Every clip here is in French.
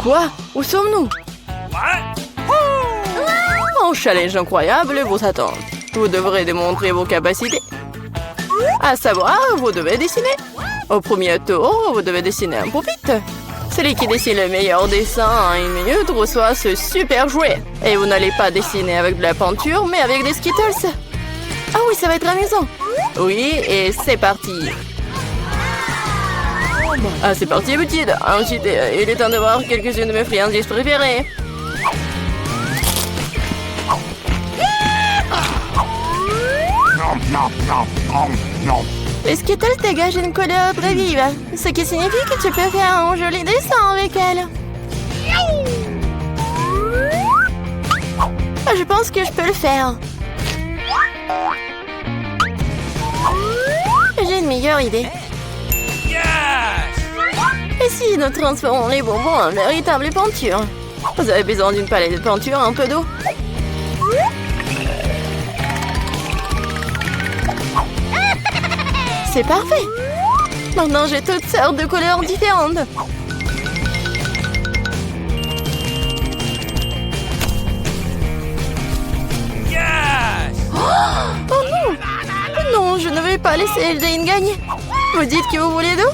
Quoi? Où sommes-nous? Un challenge incroyable vous attend. Vous devrez démontrer vos capacités. À savoir, vous devez dessiner. Au premier tour, vous devez dessiner un pupitre. Celui qui dessine le meilleur dessin en 1 minute reçoit ce super jouet. Et vous n'allez pas dessiner avec de la peinture, mais avec des Skittles. Ah oui, ça va être amusant. Oui, et c'est parti. Ah, c'est parti, petite. Ensuite, il est temps de voir quelques-unes de mes friandises préférées. Les Skittles dégagent une couleur très vive, ce qui signifie que tu peux faire un joli dessin avec elles. Je pense que je peux le faire. J'ai une meilleure idée. Et si nous transformons les bonbons en véritable peinture? Vous avez besoin d'une palette de peinture, un peu d'eau. C'est parfait. Maintenant, j'ai toutes sortes de couleurs différentes. Oh non! Non, je ne vais pas laisser Jane gagner. Vous dites que vous voulez d'eau?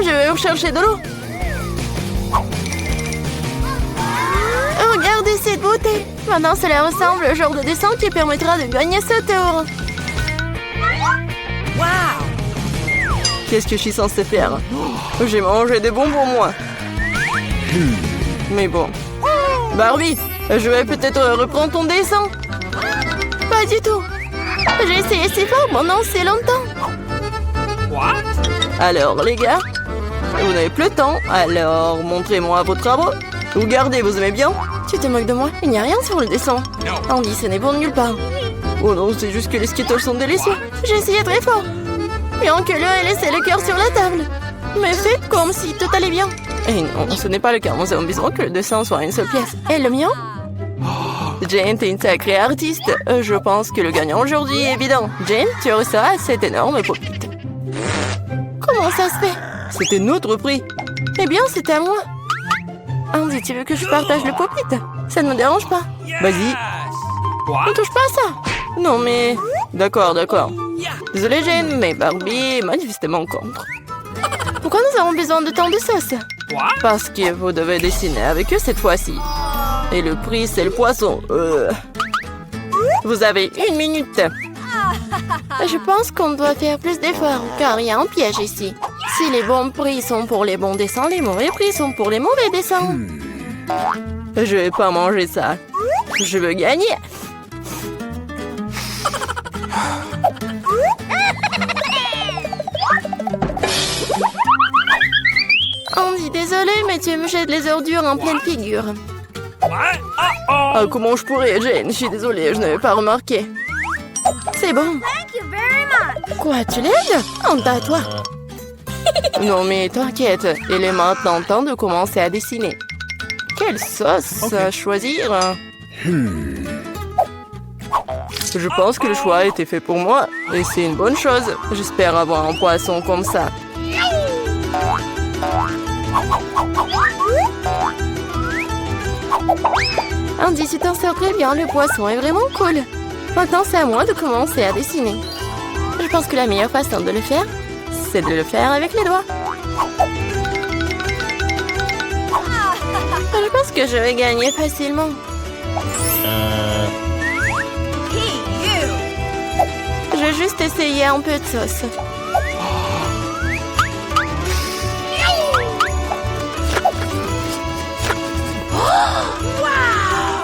Je vais vous chercher de l'eau. Regardez cette beauté. Maintenant, cela ressemble au genre de dessin qui permettra de gagner ce tour. Qu'est-ce que je suis censée faire? J'ai mangé des bonbons, moi. Mais bon. Barbie, je vais peut-être reprendre ton dessin. Pas du tout. J'ai essayé si fort pendant si longtemps. Alors, les gars, vous n'avez plus le temps. Alors, montrez-moi vos travaux. Regardez, vous aimez bien? Tu te moques de moi? Il n'y a rien sur le dessin. Andy, ce n'est bon de nulle part. Oh non, c'est juste que les Skittles sont délicieux. J'ai essayé très fort. Bien que l'heure ait laissé le cœur sur la table. Mais faites comme si tout allait bien. Et non, ce n'est pas le cas. Nous avons besoin que le dessin soit une seule pièce. Et le mien? Jane, t'es une sacrée artiste. Je pense que le gagnant aujourd'hui est évident. Jane, tu recevras cet énorme pupitre. Comment ça se fait? C'était notre prix. Eh bien, c'était à moi. Andy, tu veux que je partage le pupitre? Ça ne me dérange pas. Vas-y. Ne touche pas à ça. Non, mais... D'accord. Désolée, Jane, mais Barbie est manifestement contre. Pourquoi nous avons besoin de tant de sauce? Parce que vous devez dessiner avec eux cette fois-ci. Et le prix, c'est le poisson. Vous avez 1 minute. Je pense qu'on doit faire plus d'efforts, car il y a un piège ici. Si les bons prix sont pour les bons dessins, les mauvais prix sont pour les mauvais dessins. Je vais pas manger ça. Je veux gagner. Andy, désolé, mais tu me jettes les ordures en pleine figure. Ah, comment je pourrais, Jane? Je suis désolée, je n'avais pas remarqué. C'est bon. Quoi, tu l'aides? Honte à toi. Non, mais t'inquiète, il est maintenant temps de commencer à dessiner. Quelle sauce choisir? Je pense que le choix a été fait pour moi, et c'est une bonne chose. J'espère avoir un poisson comme ça. Andy, tu t'en sors très bien, le poisson est vraiment cool. Maintenant, c'est à moi de commencer à dessiner. Je pense que la meilleure façon de le faire, c'est de le faire avec les doigts. Je pense que je vais gagner facilement. Je vais juste essayer un peu de sauce.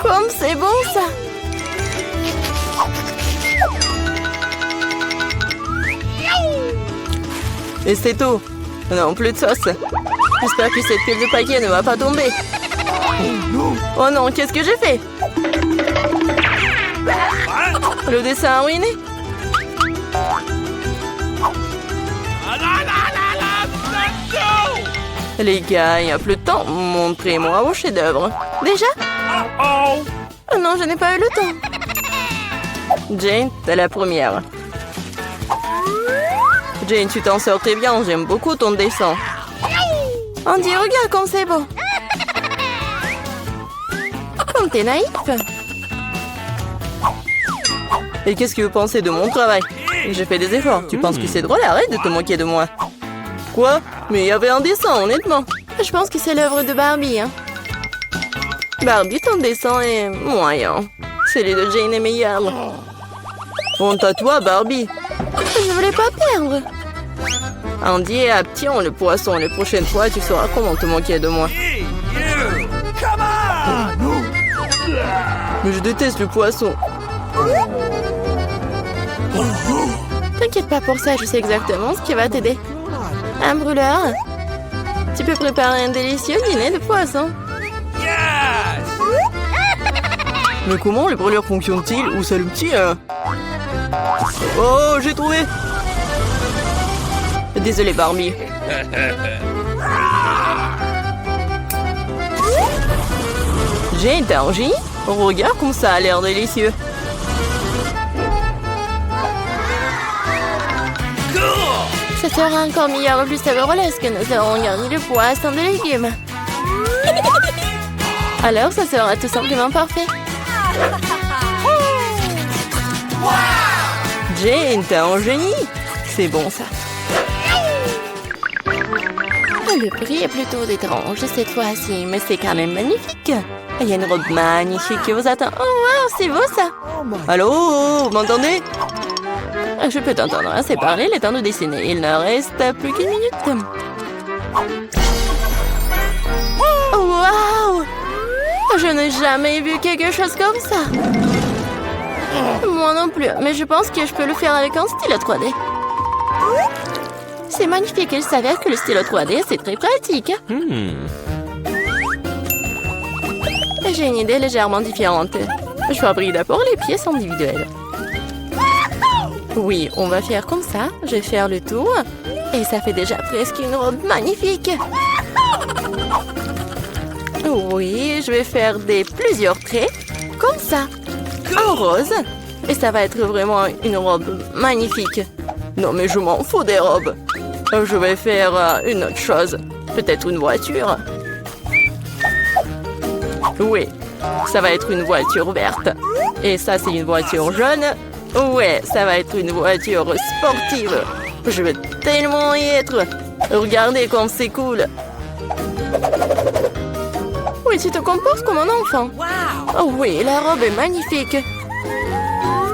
Comme c'est bon ça! Et c'est tout. Non, plus de sauce. J'espère que cette pile de paquets ne va pas tomber. Oh non, qu'est-ce que j'ai fait? Le dessin a ruiné. Les gars, il n'y a plus de temps. Montrez-moi vos chefs-d'œuvre. Déjà? Oh non, je n'ai pas eu le temps. Jane, t'es la première. Jane, tu t'en sors très bien. J'aime beaucoup ton dessin. Andy, regarde comme c'est beau. T'es naïf. Et qu'est-ce que vous pensez de mon travail? J'ai fait des efforts. Tu penses que c'est drôle? Arrête de te moquer de moi. Quoi? Mais il y avait un dessin, honnêtement. Je pense que c'est l'œuvre de Barbie. Hein. Barbie, ton dessin est moyen. Celui de Jane est meilleur. Honte à toi, Barbie. Je voulais pas perdre. Andy et Apti ont le poisson. Les prochaines fois, tu sauras comment te moquer de moi. Mais je déteste le poisson. T'inquiète pas pour ça, je sais exactement ce qui va t'aider. Un brûleur. Tu peux préparer un délicieux dîner de poisson. Mais comment les brûleurs fonctionnent-ils? Où c'est l'outil? Oh, j'ai trouvé. Désolé, Barbie. J'ai t'as un génie? Regarde comme ça a l'air délicieux. Ça sera encore meilleur et plus savoureux lorsque nous aurons garni le poisson de légumes. Alors, ça sera tout simplement parfait. Jane, t'es un génie. C'est bon, ça. Le prix est plutôt étrange cette fois-ci, mais c'est quand même magnifique. Il y a une robe magnifique qui vous attend. Oh, wow, c'est beau, ça. Allô, vous m'entendez? Je peux t'entendre assez parler, il est temps de dessiner. Il ne reste plus qu'une minute. Oh, wow! Je n'ai jamais vu quelque chose comme ça. Moi non plus, mais je pense que je peux le faire avec un stylo 3D. C'est magnifique, il s'avère que le stylo 3D, c'est très pratique. J'ai une idée légèrement différente. Je fabrique d'abord les pièces individuelles. Oui, on va faire comme ça. Je vais faire le tour. Et ça fait déjà presque une robe magnifique. Oui, je vais faire plusieurs traits. Comme ça. En rose. Et ça va être vraiment une robe magnifique. Non, mais je m'en fous des robes. Je vais faire une autre chose. Peut-être une voiture. Oui, ça va être une voiture verte. Et ça, c'est une voiture jaune. Ouais, ça va être une voiture sportive. Je vais tellement y être. Regardez comme c'est cool. Oui, tu te comportes comme un enfant. Oh oui, la robe est magnifique.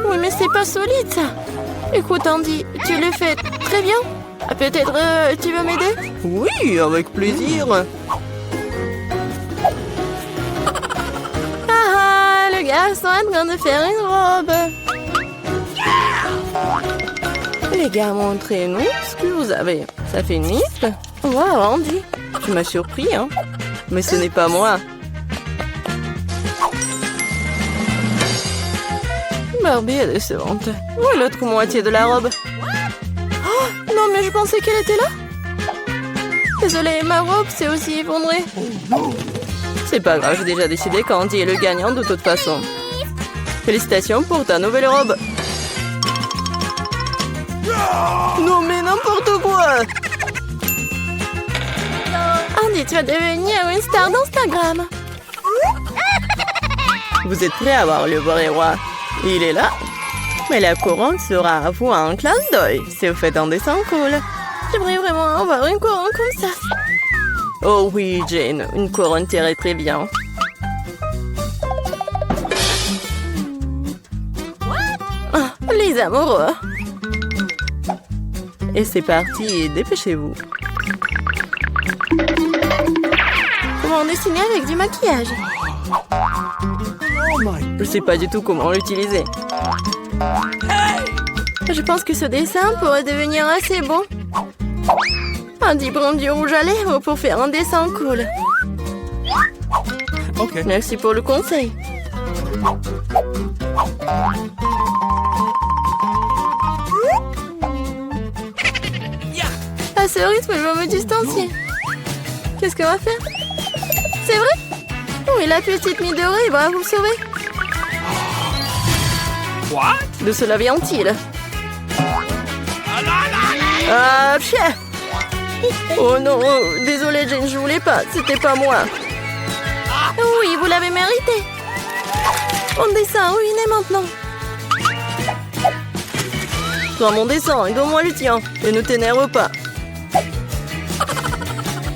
Oui, mais c'est pas solide, ça. Écoute, Andy, tu le fais très bien. Peut-être tu veux m'aider? Oui, avec plaisir. Ah, le garçon est en train de faire une robe. Les gars, montrez-nous ce que vous avez. Ça fait une liste. Wow, Andy, tu m'as surpris, hein? Mais ce n'est pas moi. Barbie est décevante. Où est l'autre moitié de la robe? Oh, non, mais je pensais qu'elle était là. Désolée, ma robe s'est aussi effondrée. C'est pas grave, j'ai déjà décidé qu'Andy est le gagnant de toute façon. Félicitations pour ta nouvelle robe. Non, mais n'importe quoi! Andy, tu vas devenir une star d'Instagram. Vous êtes prêts à voir le vrai roi? Il est là. Mais la couronne sera à vous un clin d'œil si vous faites un dessin cool. J'aimerais vraiment avoir une couronne comme ça. Oh oui, Jane, une couronne t'irait très bien. Ah, les amoureux. Et c'est parti, dépêchez-vous. Comment dessiner avec du maquillage? Je sais pas du tout comment l'utiliser. Je pense que ce dessin pourrait devenir assez bon. Andy prend du rouge à lèvres pour faire un dessin cool. Okay. Merci pour le conseil. À ce rythme, je vais me distancier. Qu'est-ce qu'on va faire? C'est vrai? Oui, la petite Midori va vous sauver. What? De cela vient-il? Ah, chien! Oh non, désolé Jane, je voulais pas, c'était pas moi. Oui, vous l'avez mérité. Mon dessin ruiné maintenant. Prends mon dessin et donne-moi le tien. Et ne t'énerve pas.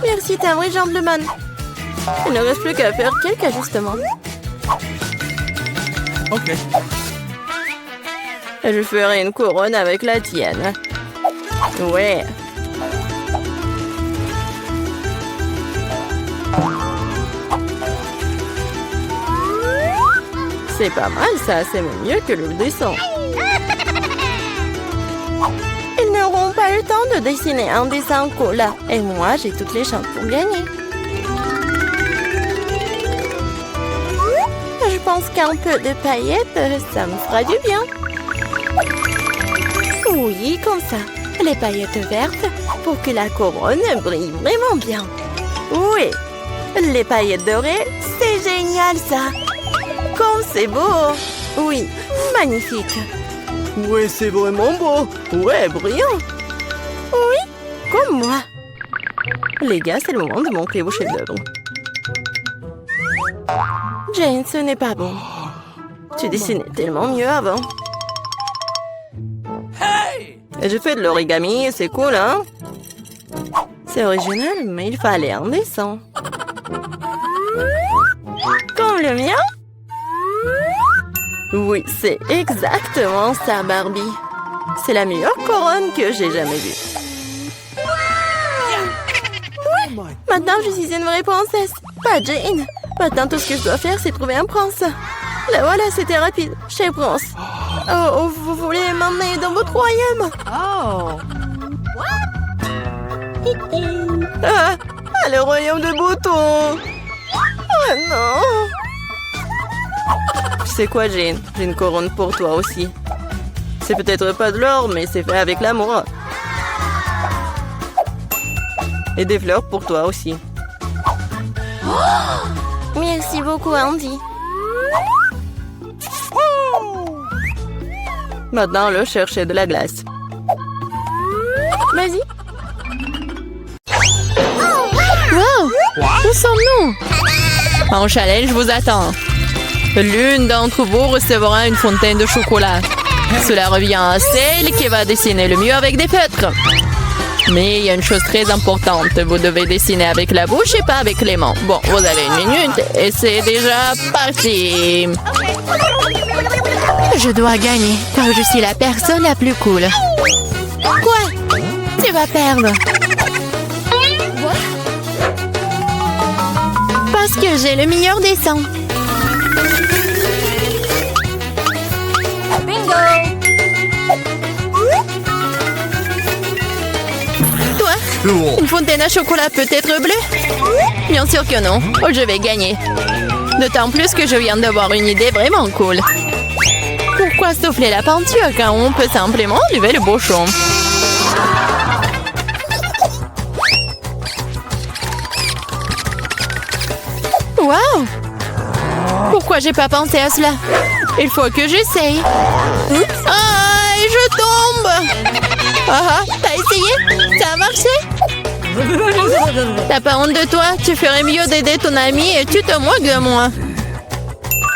Merci, t'es un vrai gentleman. Il ne reste plus qu'à faire quelques ajustements. Ok. Je ferai une couronne avec la tienne. Ouais. C'est pas mal ça, c'est mieux que le dessin. Ils n'auront pas le temps de dessiner un dessin cool. Et moi, j'ai toutes les chances pour gagner. Je pense qu'un peu de paillettes, ça me fera du bien. Oui, comme ça. Les paillettes vertes pour que la couronne brille vraiment bien. Oui, les paillettes dorées, c'est génial ça. Comme c'est beau. Oui, magnifique. Ouais, c'est vraiment beau. Ouais, brillant. Oui, comme moi. Les gars, c'est le moment de montrer vos chefs-d'œuvre. Jane, ce n'est pas bon. Tu dessinais tellement mieux avant. Et je fais de l'origami, c'est cool, hein? C'est original, mais il fallait un dessin. Comme le mien? Oui, c'est exactement ça, Barbie. C'est la meilleure couronne que j'ai jamais vue. Oui, maintenant je suis une vraie princesse, pas Jane. Maintenant, tout ce que je dois faire, c'est trouver un prince. Là, voilà, c'était rapide. Chez Prince. Oh, vous voulez m'emmener dans votre royaume? Oh. Ah, le royaume de Bouton. Oh non. Tu sais quoi, Jane? J'ai une couronne pour toi aussi. C'est peut-être pas de l'or, mais c'est fait avec l'amour. Et des fleurs pour toi aussi. Merci beaucoup, Andy. Maintenant, le chercher de la glace. Vas-y. Wow! Où sommes-nous? En challenge, je vous attends. L'une d'entre vous recevra une fontaine de chocolat. Cela revient à celle qui va dessiner le mieux avec des feutres. Mais il y a une chose très importante. Vous devez dessiner avec la bouche et pas avec les mains. Bon, vous avez 1 minute et c'est déjà parti. Je dois gagner car je suis la personne la plus cool. Quoi? Tu vas perdre. Parce que j'ai le meilleur dessin. Bingo! Toi? Une fontaine à chocolat peut être bleue? Bien sûr que non. Oh, je vais gagner. D'autant plus que je viens d'avoir une idée vraiment cool. Pourquoi souffler la peinture quand on peut simplement enlever le bouchon? Wow! Pourquoi j'ai pas pensé à cela? Il faut que j'essaye. Ah, et je tombe! Ah, t'as essayé? Ça a marché? T'as pas honte de toi? Tu ferais mieux d'aider ton ami et tu te moques de moi.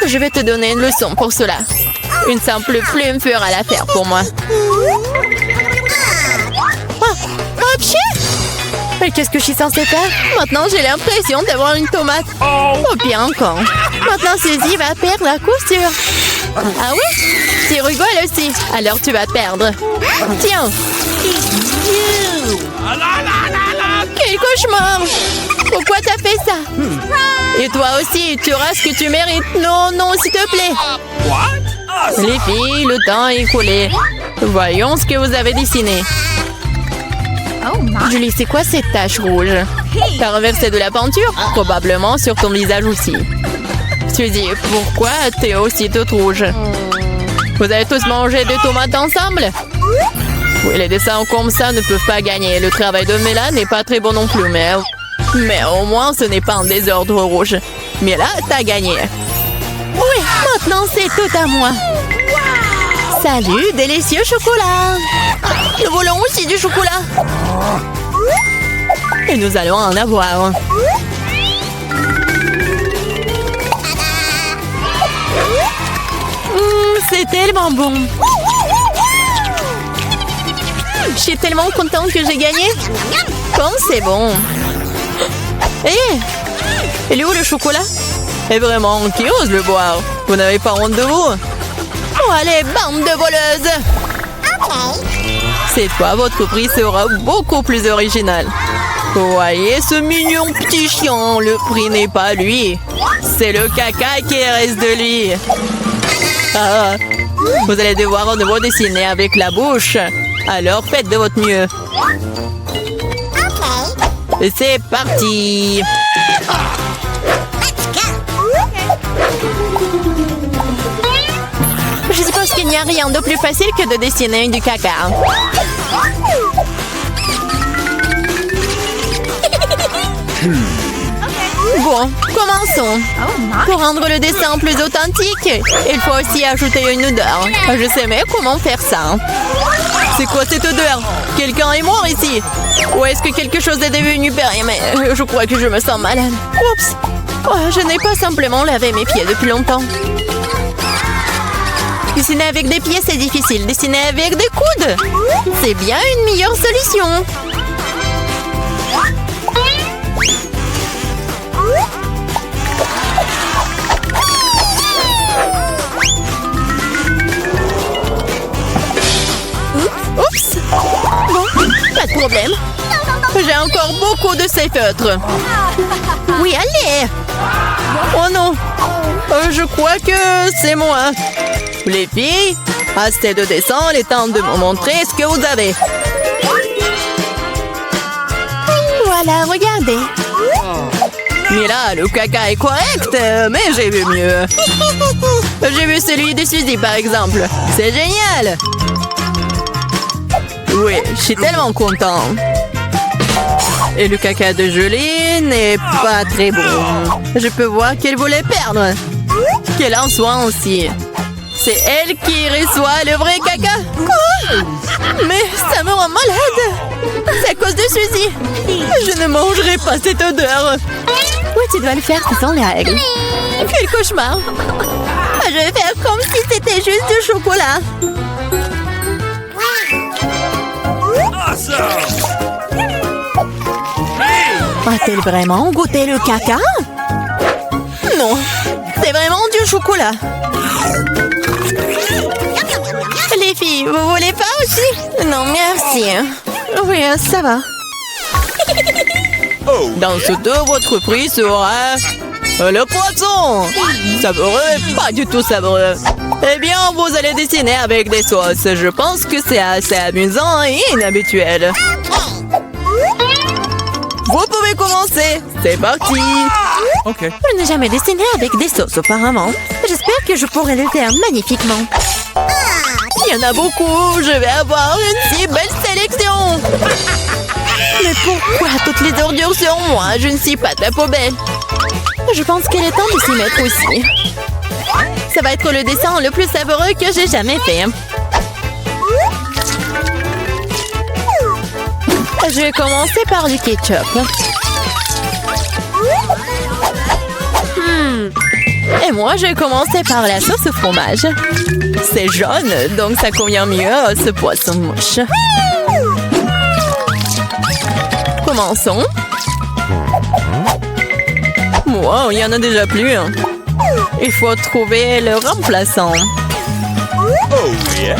Je vais te donner une leçon pour cela. Une simple plume fera l'affaire pour moi. Oh, pchit! Mais qu'est-ce que je suis censée faire? Maintenant, j'ai l'impression d'avoir une tomate. Oh, bien encore. Maintenant, Suzy va perdre la couture. Ah oui? Tu rigoles aussi. Alors, tu vas perdre. Tiens. Quel cauchemar! Pourquoi t'as fait ça? Et toi aussi, tu auras ce que tu mérites. Non, non, s'il te plaît. Les filles, le temps est écoulé. Voyons ce que vous avez dessiné. Julie, c'est quoi cette tache rouge? T'as renversé de la peinture? Probablement sur ton visage aussi. Suzy, pourquoi t'es aussi toute rouge? Vous avez tous mangé des tomates ensemble? Oui, les dessins comme ça ne peuvent pas gagner. Le travail de Mela n'est pas très bon non plus, mais au moins ce n'est pas un désordre rouge. Mais là, t'as gagné. Oui, maintenant c'est tout à moi. Salut, délicieux chocolat. Nous voulons aussi du chocolat. Et nous allons en avoir. tellement bon. Je suis tellement contente que j'ai gagné. Comme c'est bon. Hé, il est où le chocolat? Et vraiment, qui ose le boire? Vous n'avez pas honte de vous? Oh, allez, bande de voleuses! Cette fois, votre prix sera beaucoup plus original. Voyez ce mignon petit chien, le prix n'est pas lui. C'est le caca qui reste de lui. Ah, vous allez devoir de nouveau dessiner avec la bouche. Alors faites de votre mieux. Et c'est parti. Je suppose qu'il n'y a rien de plus facile que de dessiner du caca. Bon, commençons. Pour rendre le dessin plus authentique, il faut aussi ajouter une odeur. Je sais même comment faire ça. C'est quoi cette odeur? Quelqu'un est mort ici? Ou est-ce que quelque chose est devenu périmé? Je crois que je me sens malade. Oups! Oh, je n'ai pas simplement lavé mes pieds depuis longtemps. Dessiner avec des pieds, c'est difficile. Dessiner avec des coudes, c'est bien une meilleure solution. Oups! Bon, pas de problème. J'ai encore beaucoup de ces feutres. Oui, allez! Oh non! Je crois que c'est moi. Les filles, assez de dessin, il est temps de me montrer ce que vous avez. Voilà, regardez. Mais là, le caca est correct, mais j'ai vu mieux. J'ai vu celui de Suzy, par exemple. C'est génial! Oui, je suis tellement content. Et le caca de Julie n'est pas très bon. Je peux voir qu'elle voulait perdre. Qu'elle en soit aussi. C'est elle qui reçoit le vrai caca. Quoi? Mais ça me rend malade. C'est à cause de Suzy. Je ne mangerai pas cette odeur. Oui, tu dois le faire, ce sont les règles. Quel cauchemar. Je vais faire comme si c'était juste du chocolat. A-t-elle vraiment goûté le caca? Non, c'est vraiment du chocolat. Les filles, vous voulez pas aussi? Non, merci. Oui, ça va. Dans ce dos, votre prix sera le poisson. Savoureux, pas du tout savoureux. Eh bien, vous allez dessiner avec des sauces. Je pense que c'est assez amusant et inhabituel. Vous pouvez commencer. C'est parti. Ok. Je n'ai jamais dessiné avec des sauces auparavant. J'espère que je pourrai le faire magnifiquement. Il y en a beaucoup. Je vais avoir une si belle sélection. Mais pourquoi toutes les ordures sur moi? Je ne suis pas de la poubelle. Je pense qu'il est temps de s'y mettre aussi. Ça va être le dessin le plus savoureux que j'ai jamais fait. Je vais commencer par du ketchup. Et moi, je vais commencer par la sauce au fromage. C'est jaune, donc ça convient mieux à ce poisson mouche. Commençons. Wow, il y en a déjà plus. Il faut trouver le remplaçant. Oh, yeah.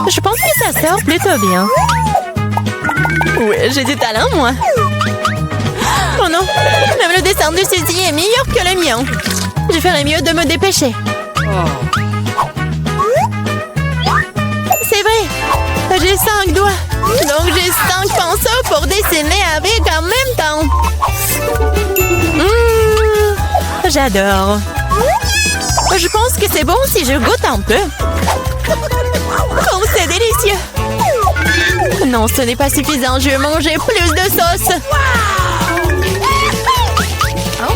Je pense que ça sort plutôt bien. Oui, j'ai du talent, moi. Oh non, même le dessin de Suzy est meilleur que le mien. Je ferais mieux de me dépêcher. C'est vrai, j'ai 5 doigts. Donc j'ai 5 pinceaux pour dessiner avec en même temps. J'adore. Je pense que c'est bon si je goûte un peu. Oh, c'est délicieux. Non, ce n'est pas suffisant. Je vais manger plus de sauce.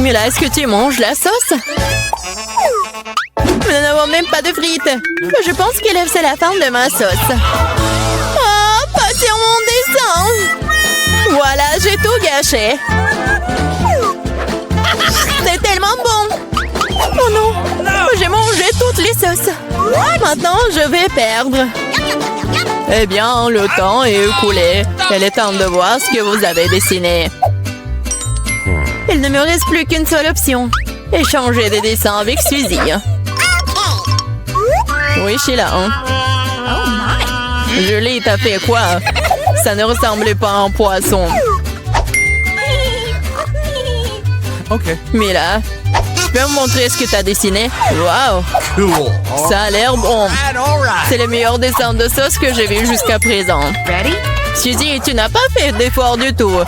Mais là, est-ce que tu manges la sauce? Nous n'avons même pas de frites. Je pense que c'est la fin de ma sauce. Oh, pas sur mon dessin. Voilà, j'ai tout gâché. C'est tellement bon. Oh non, j'ai mangé toutes les sauces. Maintenant, je vais perdre. Eh bien, le temps est écoulé. Il est temps de voir ce que vous avez dessiné. Il ne me reste plus qu'une seule option. Échanger des dessins avec Suzy. Oui, Sheila. Julie, t'as fait quoi? Ça ne ressemblait pas à un poisson. OK. Mila, tu peux me montrer ce que t'as dessiné? Wow! Cool. Ça a l'air bon. C'est le meilleur dessin de sauce que j'ai vu jusqu'à présent. Suzy, tu n'as pas fait d'effort du tout.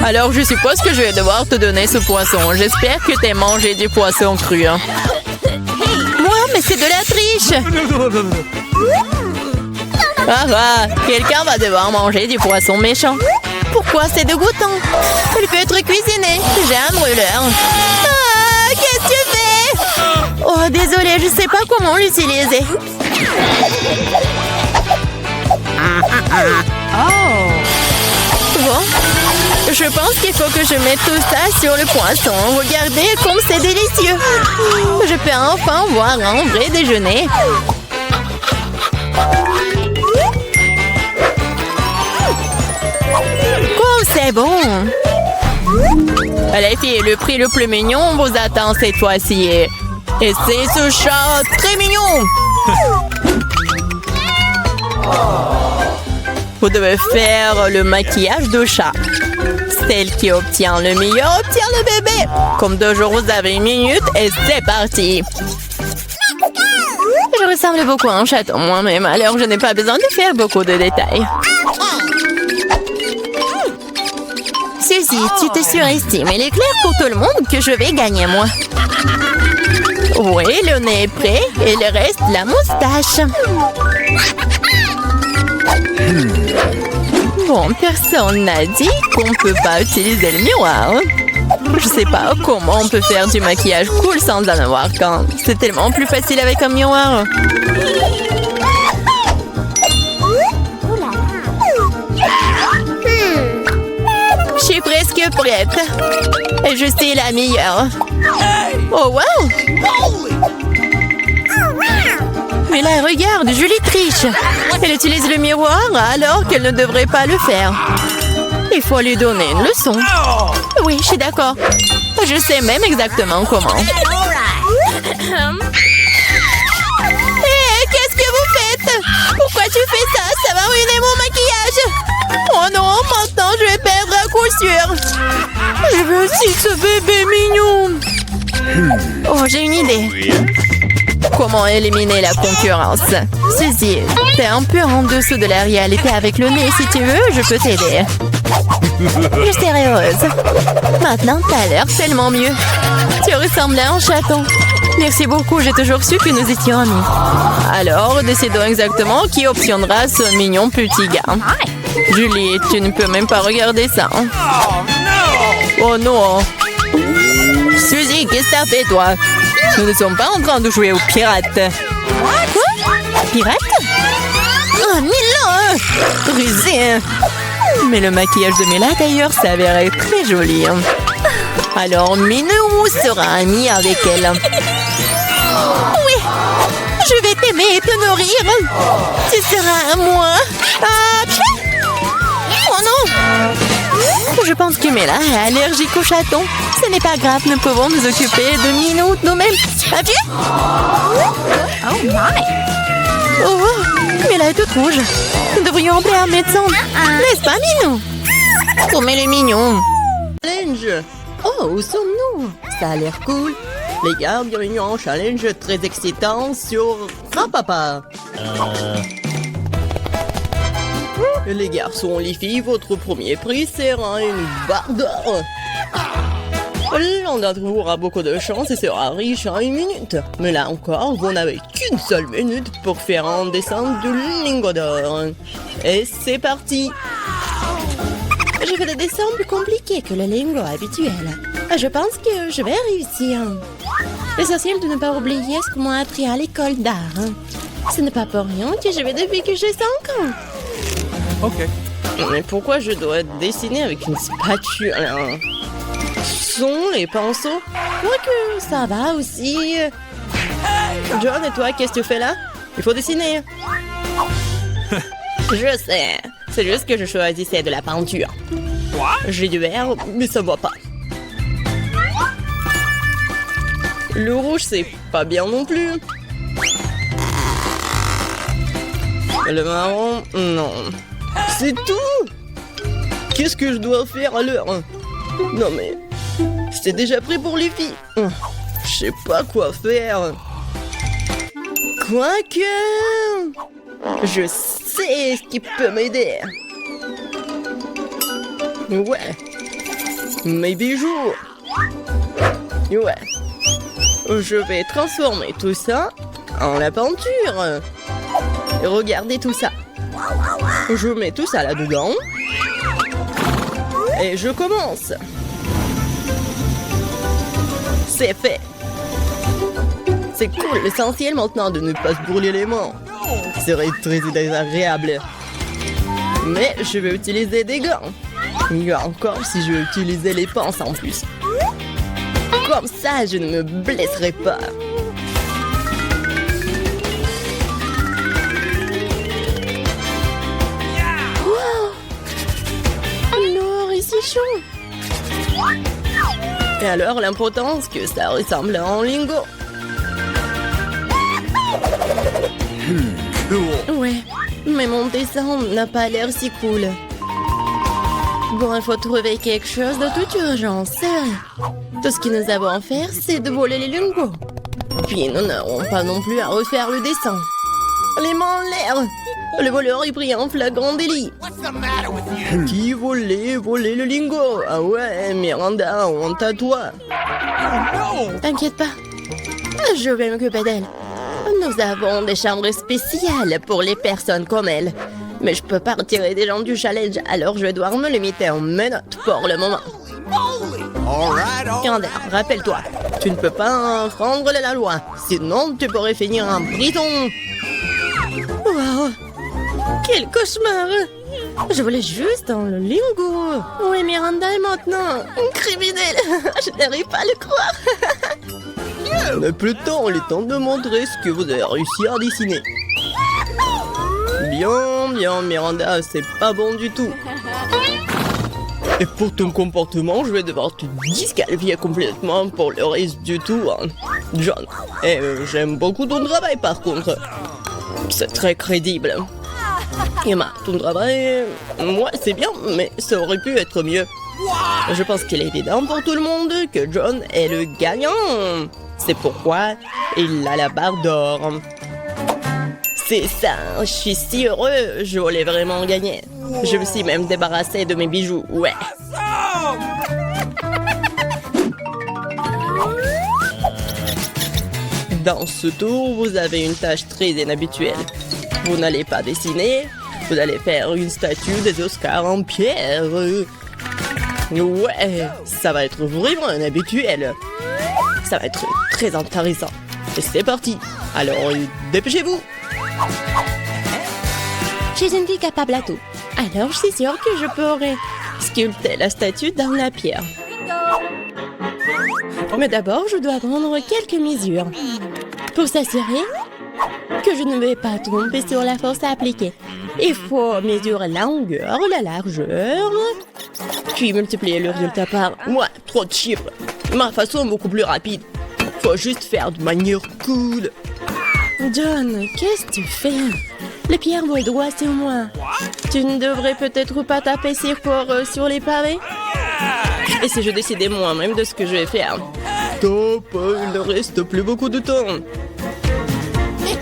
Alors, je suppose que je vais devoir te donner ce poisson. J'espère que t'aies mangé du poisson cru. Moi, mais c'est de la triche! Ah, quelqu'un va devoir manger du poisson méchant. Pourquoi c'est dégoûtant? Il peut être cuisiné. J'ai un brûleur. Ah, qu'est-ce que tu fais? Oh, désolé, je sais pas comment l'utiliser. Bon, je pense qu'il faut que je mette tout ça sur le poisson. Regardez comme c'est délicieux. Je peux enfin voir un vrai déjeuner. C'est bon. Les filles, le prix le plus mignon vous attend cette fois-ci. Et c'est ce chat très mignon. Vous devez faire le maquillage de chat. Celle qui obtient le meilleur obtient le bébé. Comme toujours, vous avez 1 minute et c'est parti. Je ressemble beaucoup à un chaton moi-même, alors je n'ai pas besoin de faire beaucoup de détails. Suzy, tu te surestimes. Il est clair pour tout le monde que je vais gagner, moi. Oui, le nez est prêt et il reste la moustache. Bon, personne n'a dit qu'on peut pas utiliser le miroir. Je sais pas comment on peut faire du maquillage cool sans en avoir qu'un. C'est tellement plus facile avec un miroir. Je suis presque prête. Et je suis la meilleure. Oh, wow! Mais là, regarde, Julie triche. Elle utilise le miroir alors qu'elle ne devrait pas le faire. Il faut lui donner une leçon. Oui, je suis d'accord. Je sais même exactement comment. Qu'est-ce que vous faites? Pourquoi tu fais ça? Ça va ruiner mon maquillage. Oh non, maintenant je vais perdre à coup sûr. Je veux aussi ce bébé mignon. Oh, j'ai une idée. Comment éliminer la concurrence? Suzy, t'es un peu en dessous de la réalité avec le nez. Si tu veux, je peux t'aider. Je serai heureuse. Maintenant, t'as l'air tellement mieux. Tu ressembles à un chaton. Merci beaucoup, j'ai toujours su que nous étions amis. Alors, décidons exactement qui obtiendra ce mignon petit gars. Julie, tu ne peux même pas regarder ça. Oh non. Suzy, qu'est-ce que t'as fait, toi? Nous ne sommes pas en train de jouer aux pirates. Quoi? Pirates? Oh, Mila! Rusé! Mais le maquillage de Mila, d'ailleurs, s'avérait très joli. Alors, Minou sera ami avec elle. Oui! Je vais t'aimer et te nourrir. Tu seras à moi. Oh non! Je pense que Mila est allergique aux chatons. Ce n'est pas grave, nous pouvons nous occuper de Minou nous-mêmes. Un pied? Oh my! Oh, Mila est toute rouge. Nous devrions appeler un médecin. N'est-ce pas, Minou? Tournez les mignons. Challenge. Oh, où sommes-nous? Ça a l'air cool. Les gars, bienvenue en challenge très excitant sur Rapapa. Les garçons, les filles, votre premier prix sera une barre d'or. L'un d'entre vous aura beaucoup de chance et sera riche en 1 minute. Mais là encore, vous n'avez qu'une seule minute pour faire un dessin de lingot d'or. Et c'est parti. Je fais des dessins plus compliqués que le lingot habituel. Je pense que je vais réussir. L'essentiel de ne pas oublier ce qu'on m'a appris à l'école d'art. Ce n'est pas pour rien que je vais depuis que j'ai 5 ans. Okay. Mais pourquoi je dois dessiner avec une spatule? Sont les pinceaux? Quoique, ça va aussi. John, et toi, qu'est-ce que tu fais là? Il faut dessiner. Je sais. C'est juste que je choisissais de la peinture. J'ai du vert, mais ça va pas. Le rouge, c'est pas bien non plus. Le marron, non. C'est tout? Qu'est-ce que je dois faire alors? Non mais... C'est déjà prêt pour les filles. Je sais pas quoi faire. Quoique... Je sais ce qui peut m'aider. Ouais. Mes bijoux. Ouais. Je vais transformer tout ça en la peinture. Et regardez tout ça. Je mets tout ça là-dedans. Et je commence. C'est fait. C'est cool, l'essentiel maintenant de ne pas se brûler les mains. Ce serait très désagréable. Mais je vais utiliser des gants. Et encore si je vais utiliser les pinces en plus. Comme ça, je ne me blesserai pas. Wow! Alors, ici chaud. Et alors, l'importance que ça ressemble à un lingot. Ouais, mais mon dessin n'a pas l'air si cool. Bon, il faut trouver quelque chose de toute urgence. Tout ce que nous avons à faire, c'est de voler les lingots. Puis nous n'aurons pas non plus à refaire le dessin. Les mains en l'air. Le voleur est pris en flagrant délit. Qui volait le lingot? Ah ouais, Miranda, honte à toi. T'inquiète pas, je vais m'occuper d'elle. Nous avons des chambres spéciales pour les personnes comme elle. Mais je peux pas retirer des gens du challenge, alors je vais devoir me limiter en menottes pour le moment. Miranda, rappelle-toi, tu ne peux pas enfreindre la loi, sinon tu pourrais finir en prison. Wow, quel cauchemar! Je voulais juste dans le lingot. Oui, Miranda est maintenant une criminelle. Je n'arrive pas à le croire. On n'a plus de temps, il est temps de montrer ce que vous avez réussi à dessiner. Bien, Miranda, c'est pas bon du tout. Et pour ton comportement, je vais devoir te disqualifier complètement pour le reste du tour. John, j'aime beaucoup ton travail par contre. C'est très crédible. Emma, ton travail, moi c'est bien, mais ça aurait pu être mieux. Je pense qu'il est évident pour tout le monde que John est le gagnant. C'est pourquoi il a la barre d'or. C'est ça, je suis si heureux, je voulais vraiment gagner. Je me suis même débarrassé de mes bijoux, ouais. Dans ce tour, vous avez une tâche très inhabituelle. Vous n'allez pas dessiner, vous allez faire une statue des Oscars en pierre. Ouais, ça va être vraiment inhabituel. Ça va être très intéressant. Et c'est parti. Alors, dépêchez-vous. Je suis une fille capable à tout. Alors, je suis sûre que je pourrai sculpter la statue dans la pierre. Mais d'abord, je dois prendre quelques mesures pour s'assurer que je ne vais pas tromper sur la force à appliquer. Il faut mesurer la longueur, la largeur, puis multiplier le résultat par... Ouais, trop de chiffres. Ma façon est beaucoup plus rapide. Faut juste faire de manière cool. John, qu'est-ce que tu fais? Les pierres volent droit sur moi. Tu ne devrais peut-être pas taper si fort sur les pavés? Et si je décidais moi-même de ce que je vais faire? Top, il ne reste plus beaucoup de temps.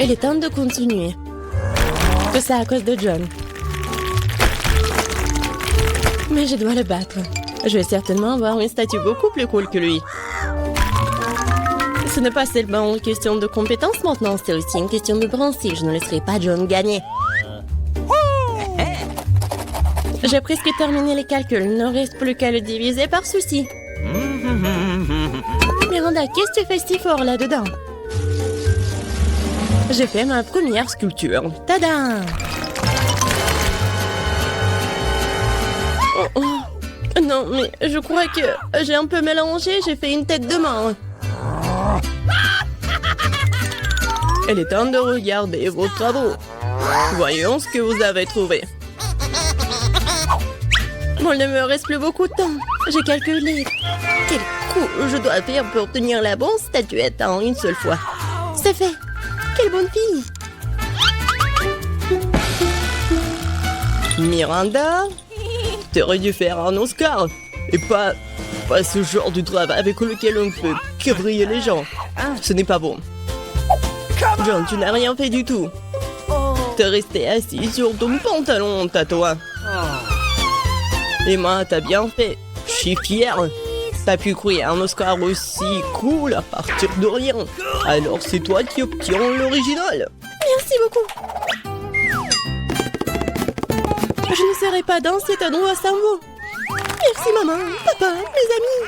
Il est temps de continuer. Tout ça à cause de John. Mais je dois le battre. Je vais certainement avoir une statue beaucoup plus cool que lui. Ce n'est pas seulement une question de compétence maintenant, c'est aussi une question de principe. Je ne laisserai pas John gagner. J'ai presque terminé les calculs. Il ne reste plus qu'à le diviser par souci. Miranda, qu'est-ce que tu fais si fort là-dedans? J'ai fait ma première sculpture. Tada! Non, mais je crois que j'ai un peu mélangé, j'ai fait une tête de mort. Il est temps de regarder vos travaux. Voyons ce que vous avez trouvé. Bon, il ne me reste plus beaucoup de temps. J'ai calculé quel coup je dois faire pour obtenir la bonne statuette en une seule fois. C'est fait. Quelle bonne fille. Miranda, t'aurais dû faire un Oscar. Et pas ce genre de travail avec lequel on peut quebriller les gens. Ce n'est pas bon. John, tu n'as rien fait du tout. T'es resté assis sur ton pantalon, toi. Emma, t'as bien fait. Je suis fière. T'as pu créer un Oscar aussi cool à partir de rien. Alors c'est toi qui obtiens l'original. Merci beaucoup. Je ne serai pas dans cet endroit sans vous. Merci maman, papa, mes amis.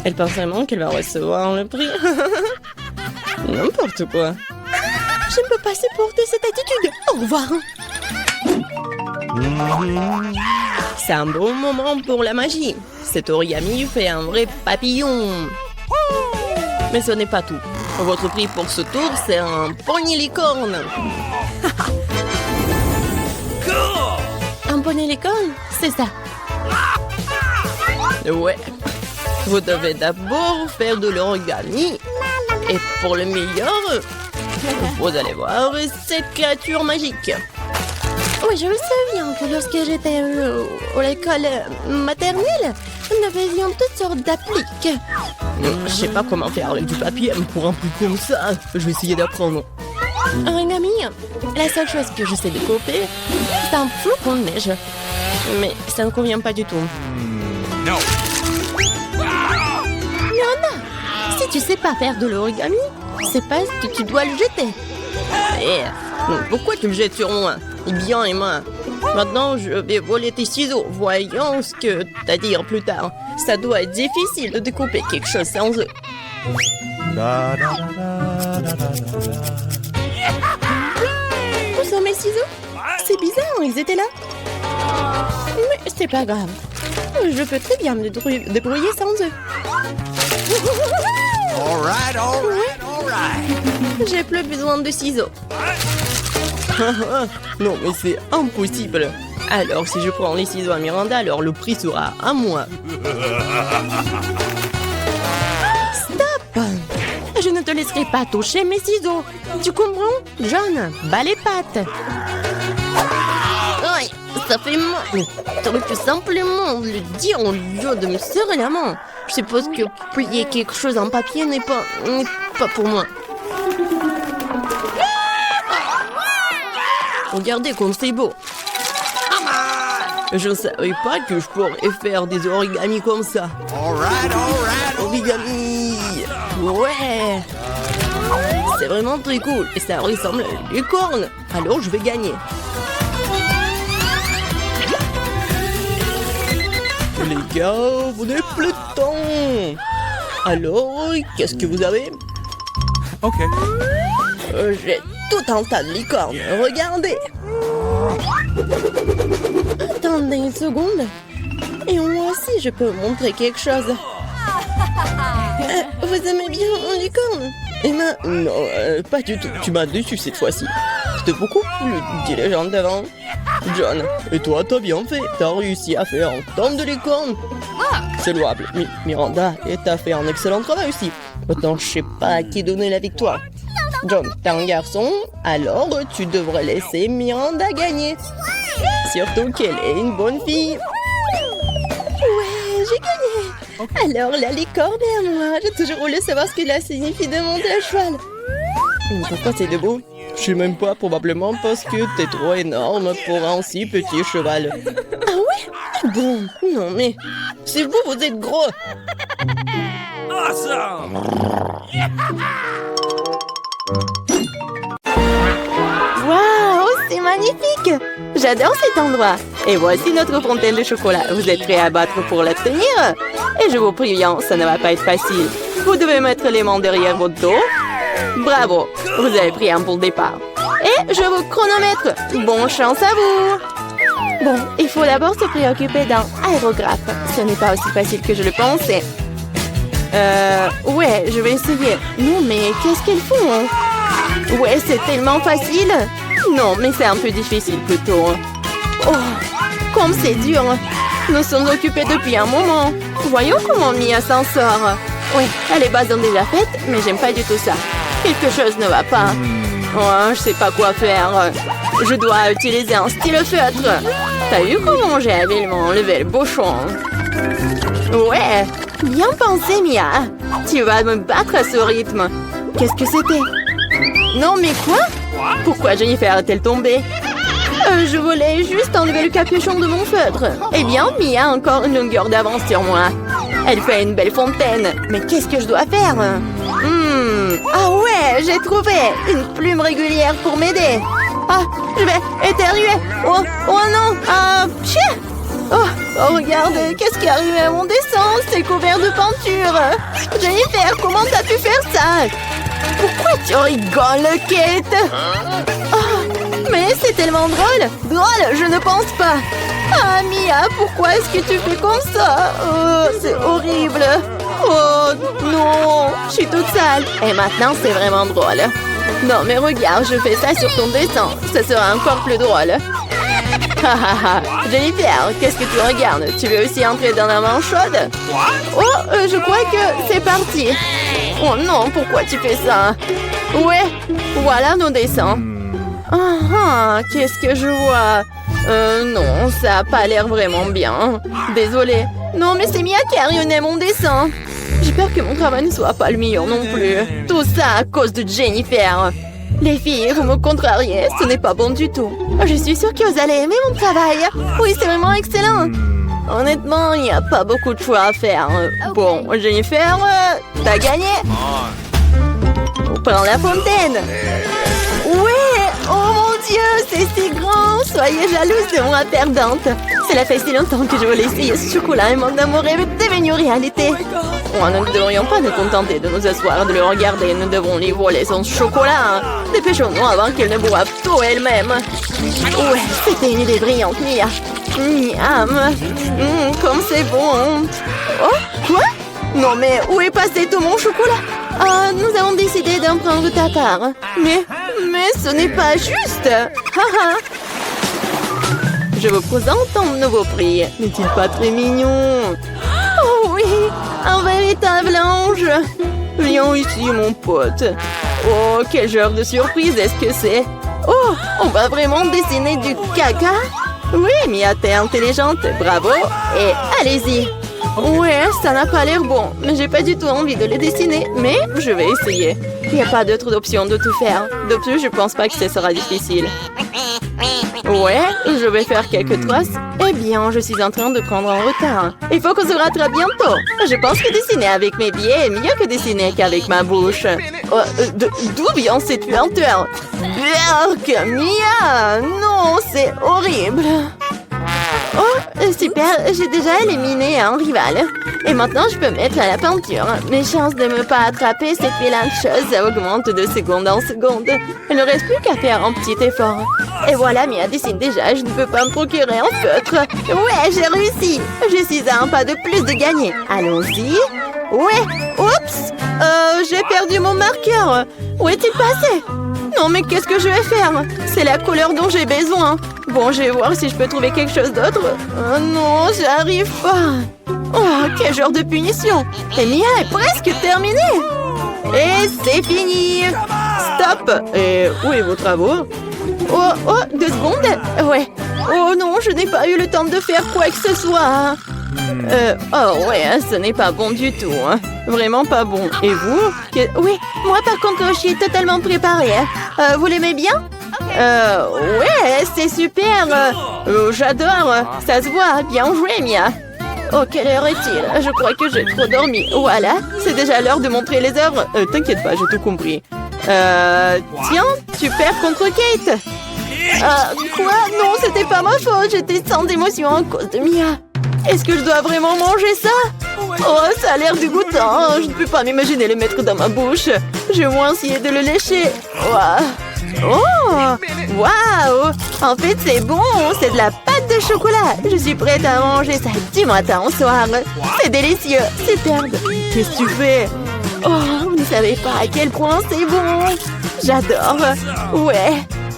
Elle pense vraiment qu'elle va recevoir le prix. N'importe quoi. Je ne peux pas supporter cette attitude. Au revoir. C'est un bon moment pour la magie. Cet origami fait un vrai papillon. Mais ce n'est pas tout. Votre prix pour ce tour, c'est un poignet licorne. Un poignet licorne, c'est ça. Ouais. Vous devez d'abord faire de l'origami. Et pour le meilleur, vous allez voir cette créature magique. Oui, je me souviens que lorsque j'étais à l'école maternelle, nous faisions toutes sortes d'appliques. Je sais pas comment faire avec du papier pour un truc comme ça. Je vais essayer d'apprendre. Origami, la seule chose que je sais découper, c'est un flocon de neige. Mais ça ne convient pas du tout. No. Nana, si tu sais pas faire de l'origami, c'est parce que tu dois le jeter. Eh, pourquoi tu me jettes sur moi? Bien, Emma. Maintenant, je vais voler tes ciseaux. Voyons ce que t'as à dire plus tard. Ça doit être difficile de découper quelque chose sans eux. Où sont mes ciseaux? C'est bizarre, ils étaient là. Mais c'est pas grave. Je peux très bien me débrouiller sans eux. All right. J'ai plus besoin de ciseaux. Non, mais c'est impossible. Alors, si je prends les ciseaux à Miranda, alors le prix sera à moi. Stop! Je ne te laisserai pas toucher mes ciseaux. Tu comprends? John, bats les pattes. Aïe, ça fait mal. T'aurais pu simplement le dire au lieu de me serrer la main. Je suppose que plier quelque chose en papier n'est pas pour moi. Regardez comme c'est beau. Je ne savais pas que je pourrais faire des origamis comme ça. All right. Origami. Ouais. C'est vraiment très cool. Et ça ressemble à une licorne. Alors je vais gagner. Les gars, vous n'avez plus de temps. Alors, qu'est-ce que vous avez? Okay. J'ai tout un tas de licornes. Regardez. Attendez une seconde. Et moi aussi, je peux vous montrer quelque chose. Vous aimez bien mon licorne? Emma, non, pas du tout. Tu m'as déçu cette fois-ci. C'était beaucoup plus diligente d'avant. John, et toi, t'as bien fait. T'as réussi à faire un tonne de licorne. C'est louable. Miranda, et t'as fait un excellent travail aussi. Maintenant, je sais pas à qui donner la victoire. John, t'es un garçon, alors tu devrais laisser Miranda gagner. Surtout qu'elle est une bonne fille. Ouais, j'ai gagné. Alors la licorne est à moi. J'ai toujours voulu savoir ce que cela signifie de monter à cheval. Pourquoi c'est debout? Je sais même pas, probablement parce que t'es trop énorme pour un si petit cheval. Ah ouais? Bon, non mais... C'est vous, vous êtes gros. Awesome. Waouh, c'est magnifique! J'adore cet endroit. Et voici notre fontaine de chocolat. Vous êtes prêts à battre pour la tenir? Et je vous préviens, ça ne va pas être facile. Vous devez mettre les mains derrière votre dos. Bravo, vous avez pris un bon départ. Et je vous chronomètre. Bonne chance à vous! Bon, il faut d'abord se préoccuper d'un aérographe. Ce n'est pas aussi facile que je le pensais. Ouais, je vais essayer. Non, mais qu'est-ce qu'elles font? Ouais, c'est tellement facile. Non, mais c'est un peu difficile plutôt. Oh, comme c'est dur. Nous sommes occupés depuis un moment. Voyons comment Mia s'en sort. Oui, les bases sont déjà faites, mais j'aime pas du tout ça. Quelque chose ne va pas. Oh, je sais pas quoi faire. Je dois utiliser un stylo-feutre. T'as vu comment j'ai habilement enlevé le bouchon? Ouais, bien pensé, Mia. Tu vas me battre à ce rythme. Qu'est-ce que c'était? Non, mais quoi? Pourquoi Jennifer est-elle tombée? Je voulais juste enlever le capuchon de mon feutre. Eh bien, Mia a encore une longueur d'avance sur moi. Elle fait une belle fontaine. Mais qu'est-ce que je dois faire? Ah ouais, j'ai trouvé une plume régulière pour m'aider. Ah, je vais éternuer. Oh non. Ah, chien. Oh, regarde, qu'est-ce qui est arrivé à mon dessin? C'est couvert de peinture. Jennifer, comment t'as pu faire ça? Pourquoi tu rigoles, Kate? Oh, mais c'est tellement drôle. Drôle, je ne pense pas. Ah, Mia, pourquoi est-ce que tu fais comme ça? Oh, c'est horrible. Oh, non, je suis toute sale. Et maintenant, c'est vraiment drôle. Non, mais regarde, je fais ça sur ton dessin. Ça sera encore plus drôle. Jennifer, qu'est-ce que tu regardes? Tu veux aussi entrer dans la main chaude? Oh, je crois que c'est parti. Oh non, pourquoi tu fais ça? Ouais, voilà nos dessins. Qu'est-ce que je vois? Non, ça a pas l'air vraiment bien. Désolée. Non, mais c'est Mia qui a ruiné mon dessin. J'ai peur que mon travail ne soit pas le meilleur non plus. Tout ça à cause de Jennifer. Les filles, vous me contrariez, ce n'est pas bon du tout. Je suis sûre que vous allez aimer mon travail. Oui, c'est vraiment excellent. Honnêtement, il n'y a pas beaucoup de choix à faire. Bon, Jennifer, t'as gagné. On prend la fontaine. Ouais, oh mon Dieu, c'est si grand. Soyez jalouse de moi perdante. Cela fait si longtemps que je voulais essayer ce chocolat et mon amour est devenu réalité. Oh, nous ne devrions pas nous contenter de nous asseoir et de le regarder. Nous devons lui voler son chocolat. Dépêchons-nous avant qu'elle ne boive tout elle-même. Ouais, c'était une idée brillante, Mia. Miam. Comme c'est bon. Oh, quoi? Non, mais où est passé tout mon chocolat? Ah, nous avons décidé d'en prendre de ta part. Mais ce n'est pas juste. Je vous présente un nouveau prix. N'est-il pas très mignon? Oh oui, un véritable ange. Viens ici, mon pote. Oh, quel genre de surprise est-ce que c'est? Oh, on va vraiment dessiner du caca? Oui, Mia, t'es intelligente. Bravo. Et allez-y. Ouais, ça n'a pas l'air bon, mais j'ai pas du tout envie de le dessiner, mais je vais essayer. Il n'y a pas d'autre option de tout faire. De plus, je pense pas que ce sera difficile. Ouais, je vais faire quelques traces. Eh bien, je suis en train de prendre un retard. Il faut qu'on se rattrape bientôt. Je pense que dessiner avec mes pieds est mieux que dessiner qu'avec ma bouche. Oh, d'où vient cette lenteur? Berk, Mia! Non, c'est horrible. Oh, super, j'ai déjà éliminé un rival. Et maintenant, je peux mettre à la peinture. Mes chances de ne pas attraper cette vilaine chose augmentent de seconde en seconde. Il ne reste plus qu'à faire un petit effort. Et voilà, Mia dessine déjà, je ne peux pas me procurer un feutre. Ouais, j'ai réussi. Je suis à un pas de plus de gagner. Allons-y. Ouais, oups, j'ai perdu mon marqueur. Où est-il passé? Non, mais qu'est-ce que je vais faire? C'est la couleur dont j'ai besoin. Bon, je vais voir si je peux trouver quelque chose d'autre. Oh non, j'arrive pas. Oh, quel genre de punition. Et Mia est presque terminée. Et c'est fini. Stop. Et où est vos travaux? Oh, 2 secondes. Ouais. Oh non, je n'ai pas eu le temps de faire quoi que ce soit. Oh ouais, ce n'est pas bon du tout. Vraiment pas bon. Et vous? Oui, moi par contre, je suis totalement préparée. Vous l'aimez bien? Ouais, c'est super. J'adore. Ça se voit. Bien joué, Mia. Oh, quelle heure est-il? Je crois que j'ai trop dormi. Voilà, c'est déjà l'heure de montrer les œuvres. T'inquiète pas, j'ai tout compris. Tiens, tu perds contre Kate. Quoi? Non, c'était pas ma faute. J'étais sans émotion à cause de Mia. Est-ce que je dois vraiment manger ça? Oh, ça a l'air dégoûtant. Je ne peux pas m'imaginer le mettre dans ma bouche. Je vais au moins essayer de le lécher. Wow. Oh, waouh! En fait, c'est bon. C'est de la pâte de chocolat. Je suis prête à manger ça du matin au soir. C'est délicieux, superbe. Qu'est-ce que tu fais? Oh, vous ne savez pas à quel point c'est bon. J'adore. Ouais,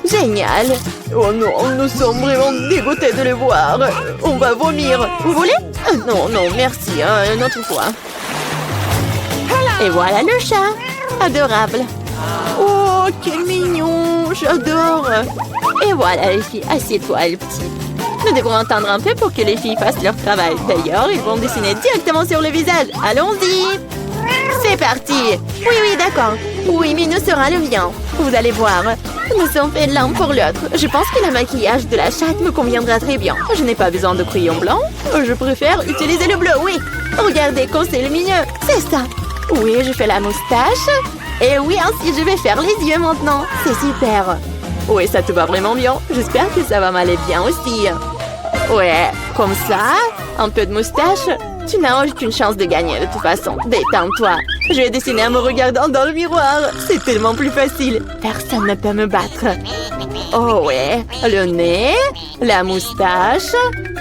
génial. Oh non, nous sommes vraiment dégoûtés de le voir. On va vomir. Vous voulez? Non, non, merci. Une autre fois. Et voilà le chat. Adorable. Oh, quel mignon. J'adore. Et voilà les filles. Assieds-toi, les petits. Nous devrons attendre un peu pour que les filles fassent leur travail. D'ailleurs, ils vont dessiner directement sur le visage. Allons-y. C'est parti. Oui, oui, d'accord. Oui, mais nous sera le mien. Vous allez voir. Nous sommes faits l'un pour l'autre. Je pense que le maquillage de la chatte me conviendra très bien. Je n'ai pas besoin de crayon blanc. Je préfère utiliser le bleu, oui. Regardez comme c'est lumineux. C'est ça. Oui, je fais la moustache. Et oui, ainsi je vais faire les yeux maintenant. C'est super. Oui, ça te va vraiment bien. J'espère que ça va m'aller bien aussi. Ouais, comme ça. Un peu de moustache. Tu n'as aucune chance de gagner de toute façon. Détends-toi. Je vais dessiner en me regardant dans le miroir. C'est tellement plus facile. Personne ne peut me battre. Oh ouais. Le nez. La moustache.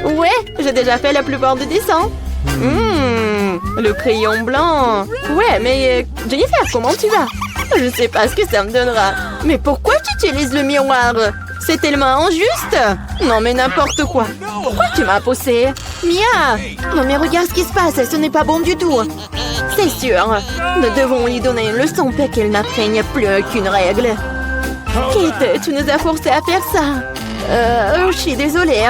Ouais, j'ai déjà fait la plupart des dessins. Le crayon blanc. Ouais, mais Jennifer, comment tu vas? Je sais pas ce que ça me donnera. Mais pourquoi tu utilises le miroir? C'est tellement injuste. Non, mais n'importe quoi. Pourquoi tu m'as poussé? Mia! Non, mais regarde ce qui se passe. Ce n'est pas bon du tout. C'est sûr. Nous devons lui donner une leçon pour qu'elle n'apprenne plus aucune règle. Kate, tu nous as forcé à faire ça. Je suis désolée.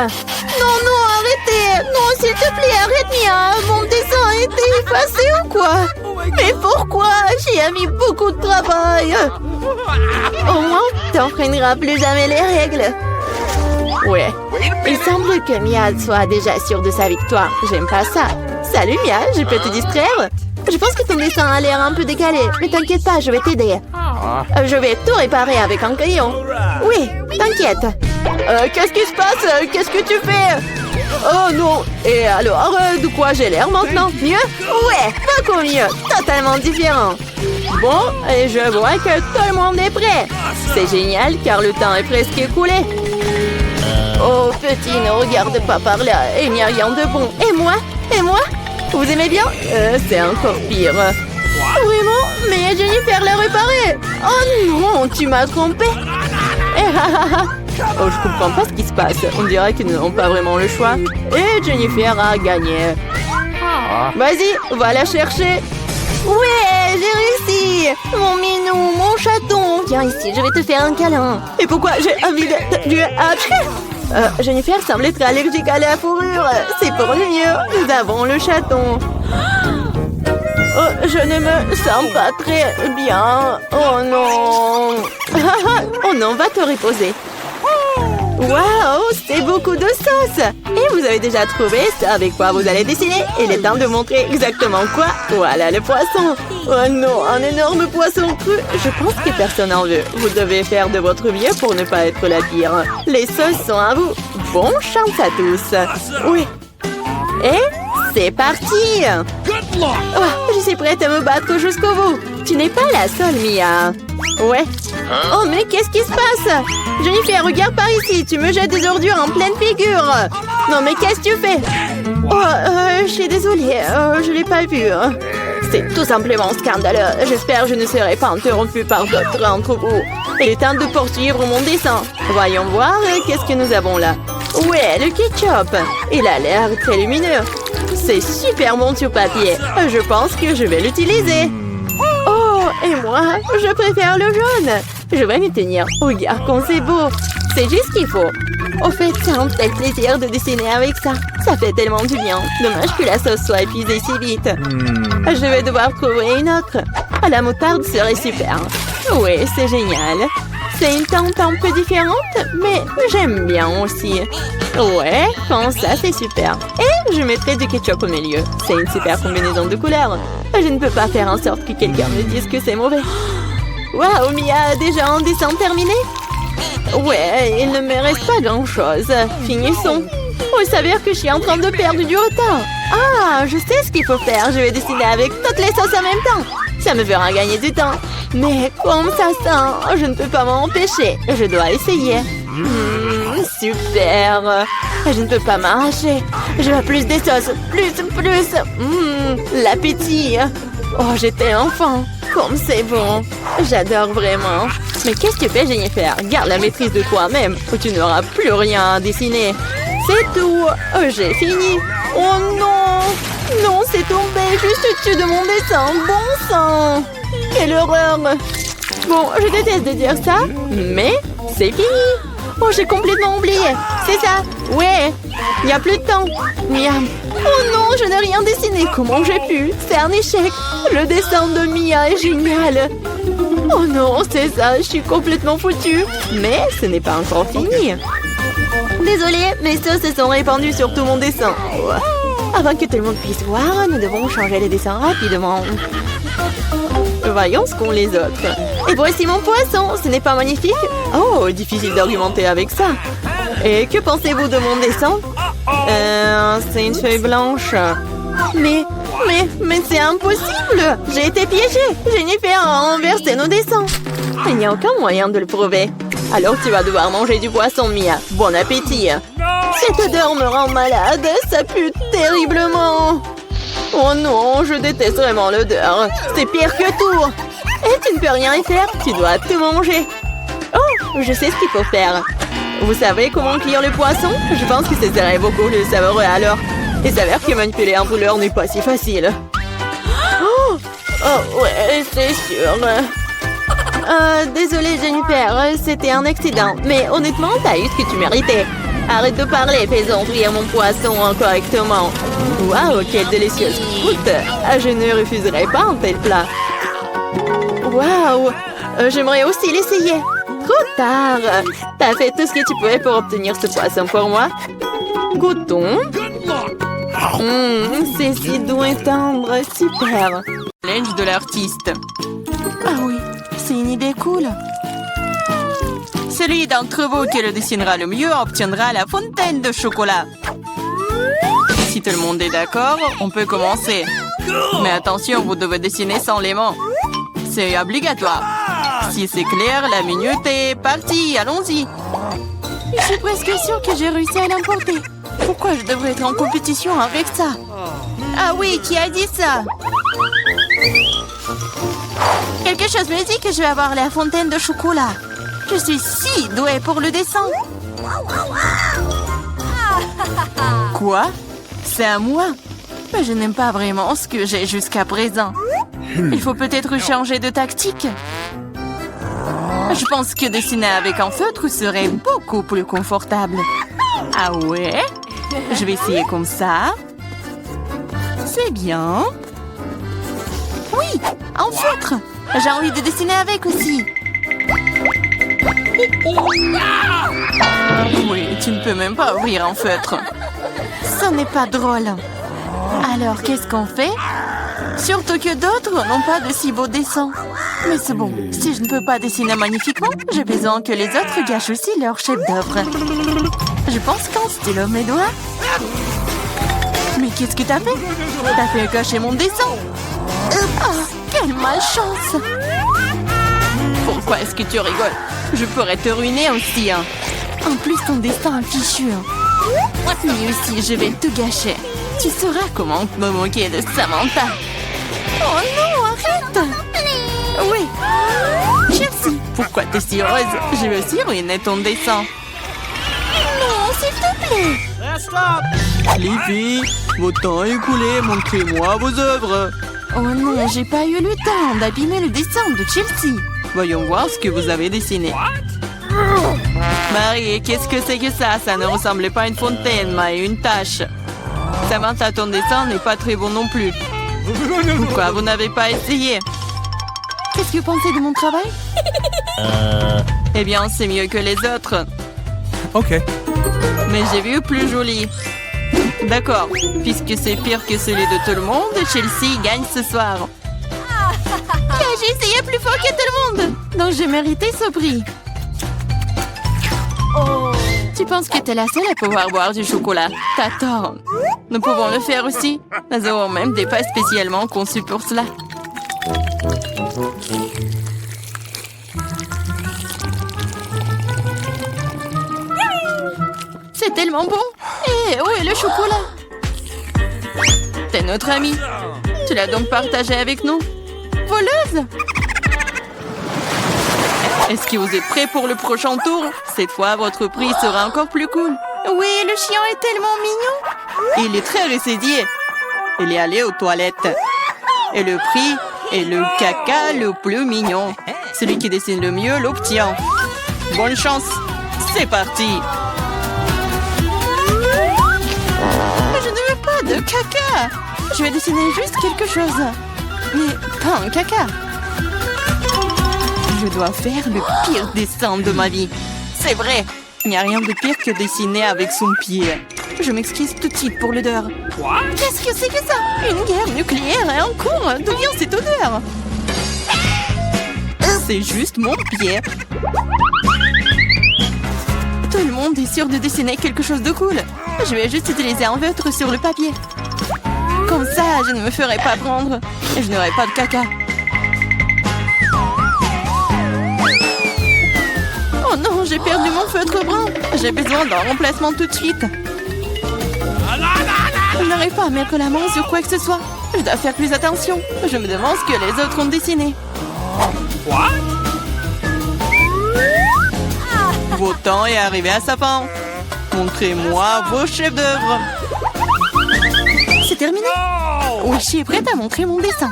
Non, non, arrêtez. Non, s'il te plaît, arrête, Mia. Mon dessin a été effacé ou quoi? Mais pourquoi? J'y ai mis beaucoup de travail. Au moins, tu n'enfreindras plus jamais les règles. Ouais. Il semble que Mia soit déjà sûre de sa victoire. J'aime pas ça. Salut Mia, je peux te distraire? Je pense que ton dessin a l'air un peu décalé. Mais t'inquiète pas, je vais t'aider. Je vais tout réparer avec un crayon. Oui, t'inquiète. Qu'est-ce qui se passe? Qu'est-ce que tu fais? Oh non. Et alors, de quoi j'ai l'air maintenant? Mieux? Ouais, beaucoup mieux. Totalement différent. Bon, et je vois que tout le monde est prêt. C'est génial car le temps est presque écoulé. Oh, petit, ne regarde pas par là. Il n'y a rien de bon. Et moi? Et moi? Vous aimez bien? C'est encore pire. Vraiment? Mais Jennifer l'a réparé. Oh non, tu m'as trompé. Oh, je comprends pas ce qui se passe. On dirait qu'ils n'ont pas vraiment le choix. Et Jennifer a gagné. Vas-y, va la chercher. Ouais, j'ai réussi. Mon minou, mon chaton. Viens ici, je vais te faire un câlin. Et pourquoi j'ai envie de... Jennifer semble être allergique à la fourrure. C'est pour le mieux. Nous avons le chaton. Oh, je ne me sens pas très bien. Oh non. Oh non, va te reposer. Waouh, c'est beaucoup de sauce. Et vous avez déjà trouvé ce avec quoi vous allez dessiner. Il est temps de montrer exactement quoi. Voilà le poisson. Oh non, un énorme poisson cru. Je pense que personne n'en veut. Vous devez faire de votre mieux pour ne pas être la pire. Les sauces sont à vous. Bonne chance à tous. Oui. Et c'est parti. Oh, je suis prête à me battre jusqu'au bout. Tu n'es pas la seule, Mia. Ouais. Oh, mais qu'est-ce qui se passe? Jennifer, regarde par ici. Tu me jettes des ordures en pleine figure. Non, mais qu'est-ce que tu fais? Oh, je suis désolée. Je l'ai pas vu. C'est tout simplement scandaleux. J'espère que je ne serai pas interrompue par d'autres d'entre vous. Il est temps de poursuivre mon dessin. Voyons voir qu'est-ce que nous avons là. Ouais, le ketchup. Il a l'air très lumineux. C'est super bon sur papier. Je pense que je vais l'utiliser. Oh, et moi, je préfère le jaune. Je vais m'y tenir. Regarde comme c'est beau. C'est juste ce qu'il faut. Au fait, c'est un tel plaisir de dessiner avec ça. Ça fait tellement du bien. Dommage que la sauce soit épuisée si vite. Je vais devoir trouver une autre. La moutarde serait super. Oui, c'est génial. C'est une teinte un peu différente, mais j'aime bien aussi. Ouais, comme ça, c'est super. Et je mettrai du ketchup au milieu. C'est une super combinaison de couleurs. Je ne peux pas faire en sorte que quelqu'un me dise que c'est mauvais. Waouh, Mia, déjà un dessin terminé? Ouais, il ne me reste pas grand-chose. Finissons. Oh, il s'avère que je suis en train de perdre du retard. Ah, je sais ce qu'il faut faire. Je vais dessiner avec toutes les sauces en même temps. Ça me fera gagner du temps. Mais comme ça sent, je ne peux pas m'en empêcher. Je dois essayer. Super. Je ne peux pas m'arracher. Je veux plus des sauces. Plus. L'appétit. Oh, j'étais enfant. Comme c'est bon. J'adore vraiment. Mais qu'est-ce que tu fais, Jennifer? Garde la maîtrise de toi-même ou tu n'auras plus rien à dessiner. C'est tout. J'ai fini. Oh non. Non, c'est tombé juste au-dessus de mon dessin. Bon sang. Quelle horreur. Bon, je déteste de dire ça, mais c'est fini. Oh, j'ai complètement oublié. C'est ça. Ouais. Il n'y a plus de temps. Miam. Oh non, je n'ai rien dessiné. Comment j'ai pu? C'est un échec. Le dessin de Mia est génial. Oh non, c'est ça. Je suis complètement foutue. Mais ce n'est pas encore fini. Désolée, mes sauces se sont répandues sur tout mon dessin. Avant que tout le monde puisse voir, nous devons changer les dessins rapidement. Voyons ce qu'ont les autres. Et voici mon poisson. Ce n'est pas magnifique? Oh, difficile d'argumenter avec ça. Et que pensez-vous de mon dessin? C'est une feuille blanche. Mais c'est impossible. J'ai été piégée. Jennifer a renversé nos dessins. Il n'y a aucun moyen de le prouver. Alors tu vas devoir manger du poisson, Mia. Bon appétit. Cette odeur me rend malade. Ça pue terriblement. Oh non, je déteste vraiment l'odeur. C'est pire que tout. Et tu ne peux rien y faire. Tu dois tout manger. Oh, je sais ce qu'il faut faire. Vous savez comment cuire le poisson? Je pense que ce serait beaucoup plus savoureux alors. Il s'avère que manipuler un brûleur n'est pas si facile. Oh ouais, c'est sûr. Désolée Jennifer, c'était un accident. Mais honnêtement, t'as eu ce que tu méritais. Arrête de parler, faisons cuire mon poisson correctement. Waouh, quelle délicieuse croûte. Je ne refuserai pas un tel plat. Waouh, j'aimerais aussi l'essayer. Trop tard. T'as fait tout ce que tu pouvais pour obtenir ce poisson pour moi. Goûtons. C'est si doux et tendre, super. Challenge de l'artiste. Ah oui, c'est une idée cool. Celui d'entre vous qui le dessinera le mieux obtiendra la fontaine de chocolat. Si tout le monde est d'accord, on peut commencer. Mais attention, vous devez dessiner sans les mains. C'est obligatoire. Si c'est clair, la minute est partie. Allons-y. Je suis presque sûre que j'ai réussi à l'emporter. Pourquoi je devrais être en compétition avec ça? Ah oui, qui a dit ça? Quelque chose me dit que je vais avoir la fontaine de chocolat. Je suis si douée pour le dessin. Quoi? C'est à moi? Mais je n'aime pas vraiment ce que j'ai jusqu'à présent. Il faut peut-être changer de tactique. Je pense que dessiner avec un feutre serait beaucoup plus confortable. Ah ouais? Je vais essayer comme ça. C'est bien. Oui, un feutre. J'ai envie de dessiner avec aussi. Oui, tu ne peux même pas ouvrir un feutre. Ce n'est pas drôle. Alors, qu'est-ce qu'on fait? Surtout que d'autres n'ont pas de si beaux dessins. Mais c'est bon, si je ne peux pas dessiner magnifiquement, j'ai besoin que les autres gâchent aussi leur chef-d'œuvre. Je pense qu'un stylo mes doigts. Mais qu'est-ce que t'as fait? T'as fait gâcher mon dessin. Oh, quelle malchance! Pourquoi est-ce que tu rigoles? Je pourrais te ruiner aussi. Hein. En plus, ton destin est fichu. Lui aussi, je vais tout gâcher. Tu sauras comment me moquer de Samantha. Oh non, arrête! Oui. Chelsea, pourquoi t'es si heureuse? Je vais aussi ruiner ton dessin. Non, s'il te plaît. Les filles, votre temps est écoulé, montrez-moi vos œuvres. Oh non, j'ai pas eu le temps d'abîmer le dessin de Chelsea. Voyons voir ce que vous avez dessiné. Marie, qu'est-ce que c'est que ça? Ça ne ressemblait pas à une fontaine, mais à une tache. Samantha, ton dessin n'est pas très bon non plus. Pourquoi vous n'avez pas essayé? Qu'est-ce que vous pensez de mon travail? Eh bien, c'est mieux que les autres. Okay. Mais j'ai vu plus joli. D'accord, puisque c'est pire que celui de tout le monde, Chelsea gagne ce soir. J'ai essayé plus fort que tout le monde. Donc j'ai mérité ce prix. Tu penses que t'es la seule à pouvoir boire du chocolat? T'as tort. Nous pouvons le faire aussi. Nous avons même des pâtes spécialement conçues pour cela. tellement bon. Et où est le chocolat? T'es notre amie. Tu l'as donc partagé avec nous? Voleuse! Est-ce que vous êtes prêts pour le prochain tour? Cette fois, votre prix sera encore plus cool. Oui, le chien est tellement mignon. Il est très ressaidié. Il est allé aux toilettes. Et le prix est le caca le plus mignon. Celui qui dessine le mieux l'obtient. Bonne chance. C'est parti. Je ne veux pas de caca. Je vais dessiner juste quelque chose. Mais pas un caca. Je dois faire le pire dessin de ma vie. C'est vrai. Il n'y a rien de pire que dessiner avec son pied. Je m'excuse tout de suite pour l'odeur. Qu'est-ce que c'est que ça? Une guerre nucléaire et un con. D'où vient cette odeur? C'est juste mon pied. Tout le monde est sûr de dessiner quelque chose de cool. Je vais juste utiliser un feutre sur le papier. Comme ça, je ne me ferai pas prendre. Et je n'aurai pas de caca. Oh non, j'ai perdu mon feutre brun. J'ai besoin d'un remplacement tout de suite. Je n'arrive pas à mettre la main sur quoi que ce soit. Je dois faire plus attention. Je me demande ce que les autres ont dessiné. Votre temps est arrivé à sa fin. Montrez-moi vos chefs-d'œuvre. C'est terminé. Oui, je suis prête à montrer mon dessin.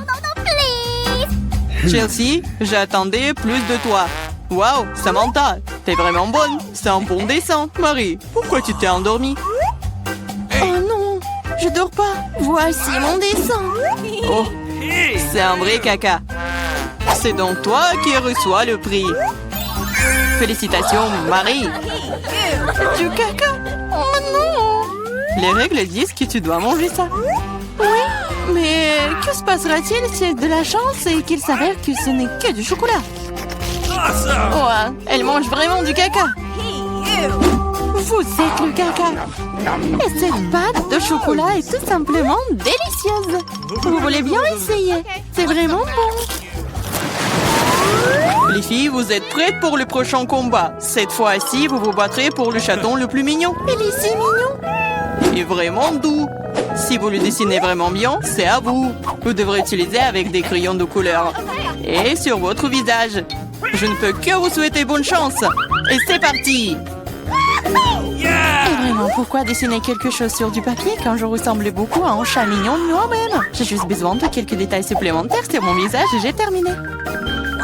Chelsea, j'attendais plus de toi. Waouh, Samantha, t'es vraiment bonne. C'est un bon dessin. Marie, pourquoi tu t'es endormie? Oh non, je dors pas. Voici mon dessin. Oh, c'est un vrai caca. C'est donc toi qui reçois le prix. Félicitations, Marie. Du caca. Oh non. Les règles disent que tu dois manger ça. Oui, mais que se passera-t-il si c'est de la chance et qu'il s'avère que ce n'est que du chocolat? Ouais, elle mange vraiment du caca. Vous êtes le caca. Et cette pâte de chocolat est tout simplement délicieuse. Vous voulez bien essayer? C'est vraiment bon. Les filles, vous êtes prêtes pour le prochain combat. Cette fois-ci, vous vous battrez pour le chaton le plus mignon. Il est si mignon. Et vraiment doux. Si vous le dessinez vraiment bien, c'est à vous. Vous devrez utiliser avec des crayons de couleur. Et sur votre visage. Je ne peux que vous souhaiter bonne chance. Et c'est parti. Et vraiment, pourquoi dessiner quelque chose sur du papier quand je ressemble beaucoup à un chat mignon de moi-même? J'ai juste besoin de quelques détails supplémentaires sur mon visage et j'ai terminé.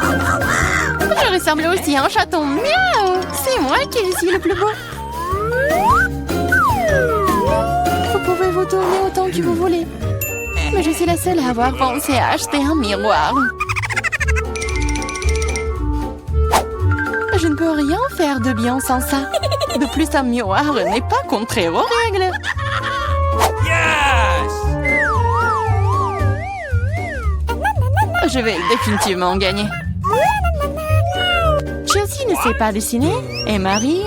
Je ressemble aussi à un chaton. Miaou! C'est moi qui suis le plus beau. Vous pouvez vous tourner autant que vous voulez. Mais je suis la seule à avoir pensé à acheter un miroir. Je ne peux rien faire de bien sans ça. De plus, un miroir n'est pas contraire aux règles. Je vais définitivement gagner. Chelsea ne sait pas dessiner. Et Marie...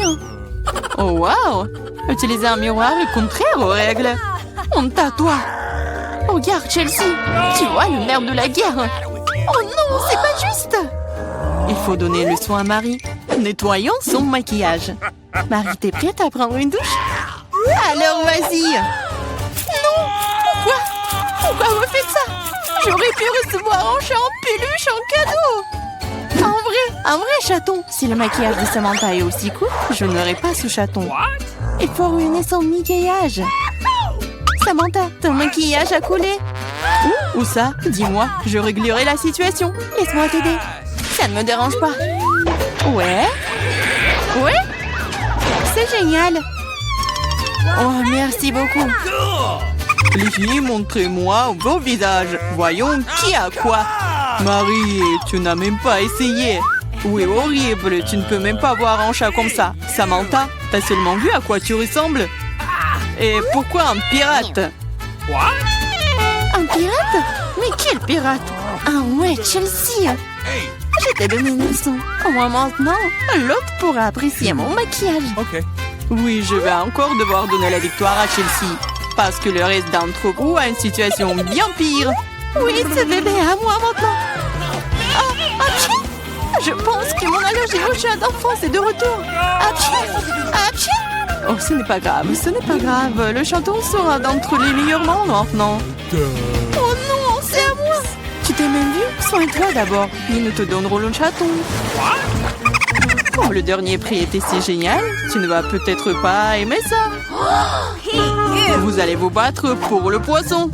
Oh wow! Utiliser un miroir est contraire aux règles. Honte à toi. Regarde, Chelsea. Tu vois le nerf de la guerre. Oh non, c'est pas juste. Il faut donner le soin à Marie. Nettoyons son maquillage. Marie, t'es prête à prendre une douche? Alors vas-y. Non. Pourquoi vous faites ça? J'aurais pu recevoir un chat en peluche en cadeau. Un vrai chaton. Si le maquillage de Samantha est aussi cool, je n'aurai pas ce chaton. Il faut ruiner son maquillage. Samantha, ton maquillage a coulé. Où ça? Dis-moi, je réglerai la situation. Laisse-moi t'aider. Ça ne me dérange pas. Ouais? C'est génial. Oh, merci beaucoup. Les filles, montrez-moi vos visages. Voyons qui a quoi. Marie, tu n'as même pas essayé. Oui, horrible, tu ne peux même pas voir un chat comme ça. Samantha, t'as seulement vu à quoi tu ressembles? Et pourquoi un pirate? Un pirate? Mais quel pirate? Ah ouais, Chelsea. Je t'ai donné une leçon. Au moins maintenant, l'autre pourra apprécier mon maquillage. Okay. Oui, je vais encore devoir donner la victoire à Chelsea. Parce que le reste d'entre vous a une situation bien pire. Oui, ce bébé est à moi maintenant. Achou! Je pense que mon allergie au chat d'enfance est de retour. Achou! Oh, ce n'est pas grave, ce n'est pas grave. Le chaton sera d'entre les meilleurs mondes maintenant. Oh non, c'est à moi. Tu t'es même vu? Soigne-toi d'abord, puis nous te donnerons le chaton. Oh, le dernier prix était si génial. Tu ne vas peut-être pas aimer ça. Vous allez vous battre pour le poisson.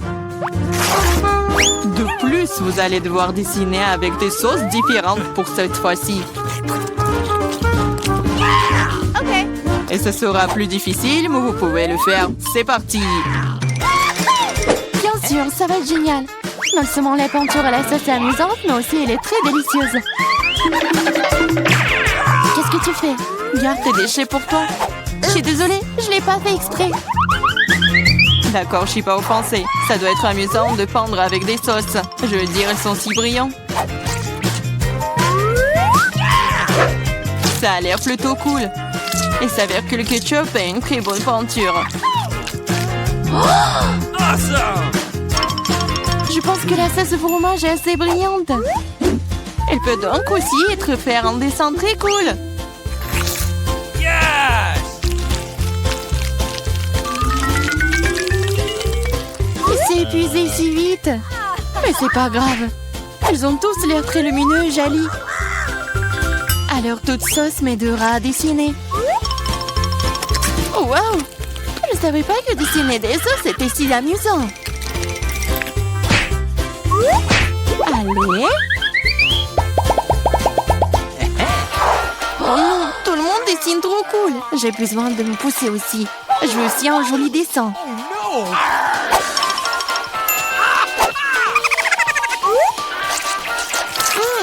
De plus, vous allez devoir dessiner avec des sauces différentes pour cette fois-ci. Et ce sera plus difficile, mais vous pouvez le faire. C'est parti! Bien sûr, ça va être génial. Non seulement la peinture à la sauce est amusante, mais aussi elle est très délicieuse. Qu'est-ce que tu fais? Garde tes déchets pour toi. Je suis désolée, je l'ai pas fait exprès. D'accord, je suis pas offensée. Ça doit être amusant de peindre avec des sauces. Je veux dire, elles sont si brillants. Ça a l'air plutôt cool. Il s'avère que le ketchup est une très bonne peinture. Awesome! Je pense que la sauce au fromage est assez brillante. Elle peut donc aussi être faire un dessin très cool. Yes! Il s'est épuisé si vite. Mais c'est pas grave. Ils ont tous l'air très lumineux et jolis. Alors toute sauce m'aidera à dessiner. Oh wow! Je savais pas que dessiner des sauces était si amusant. Allez. Oh non, tout le monde dessine trop cool. J'ai besoin de me pousser aussi. Je veux aussi un joli dessin. No!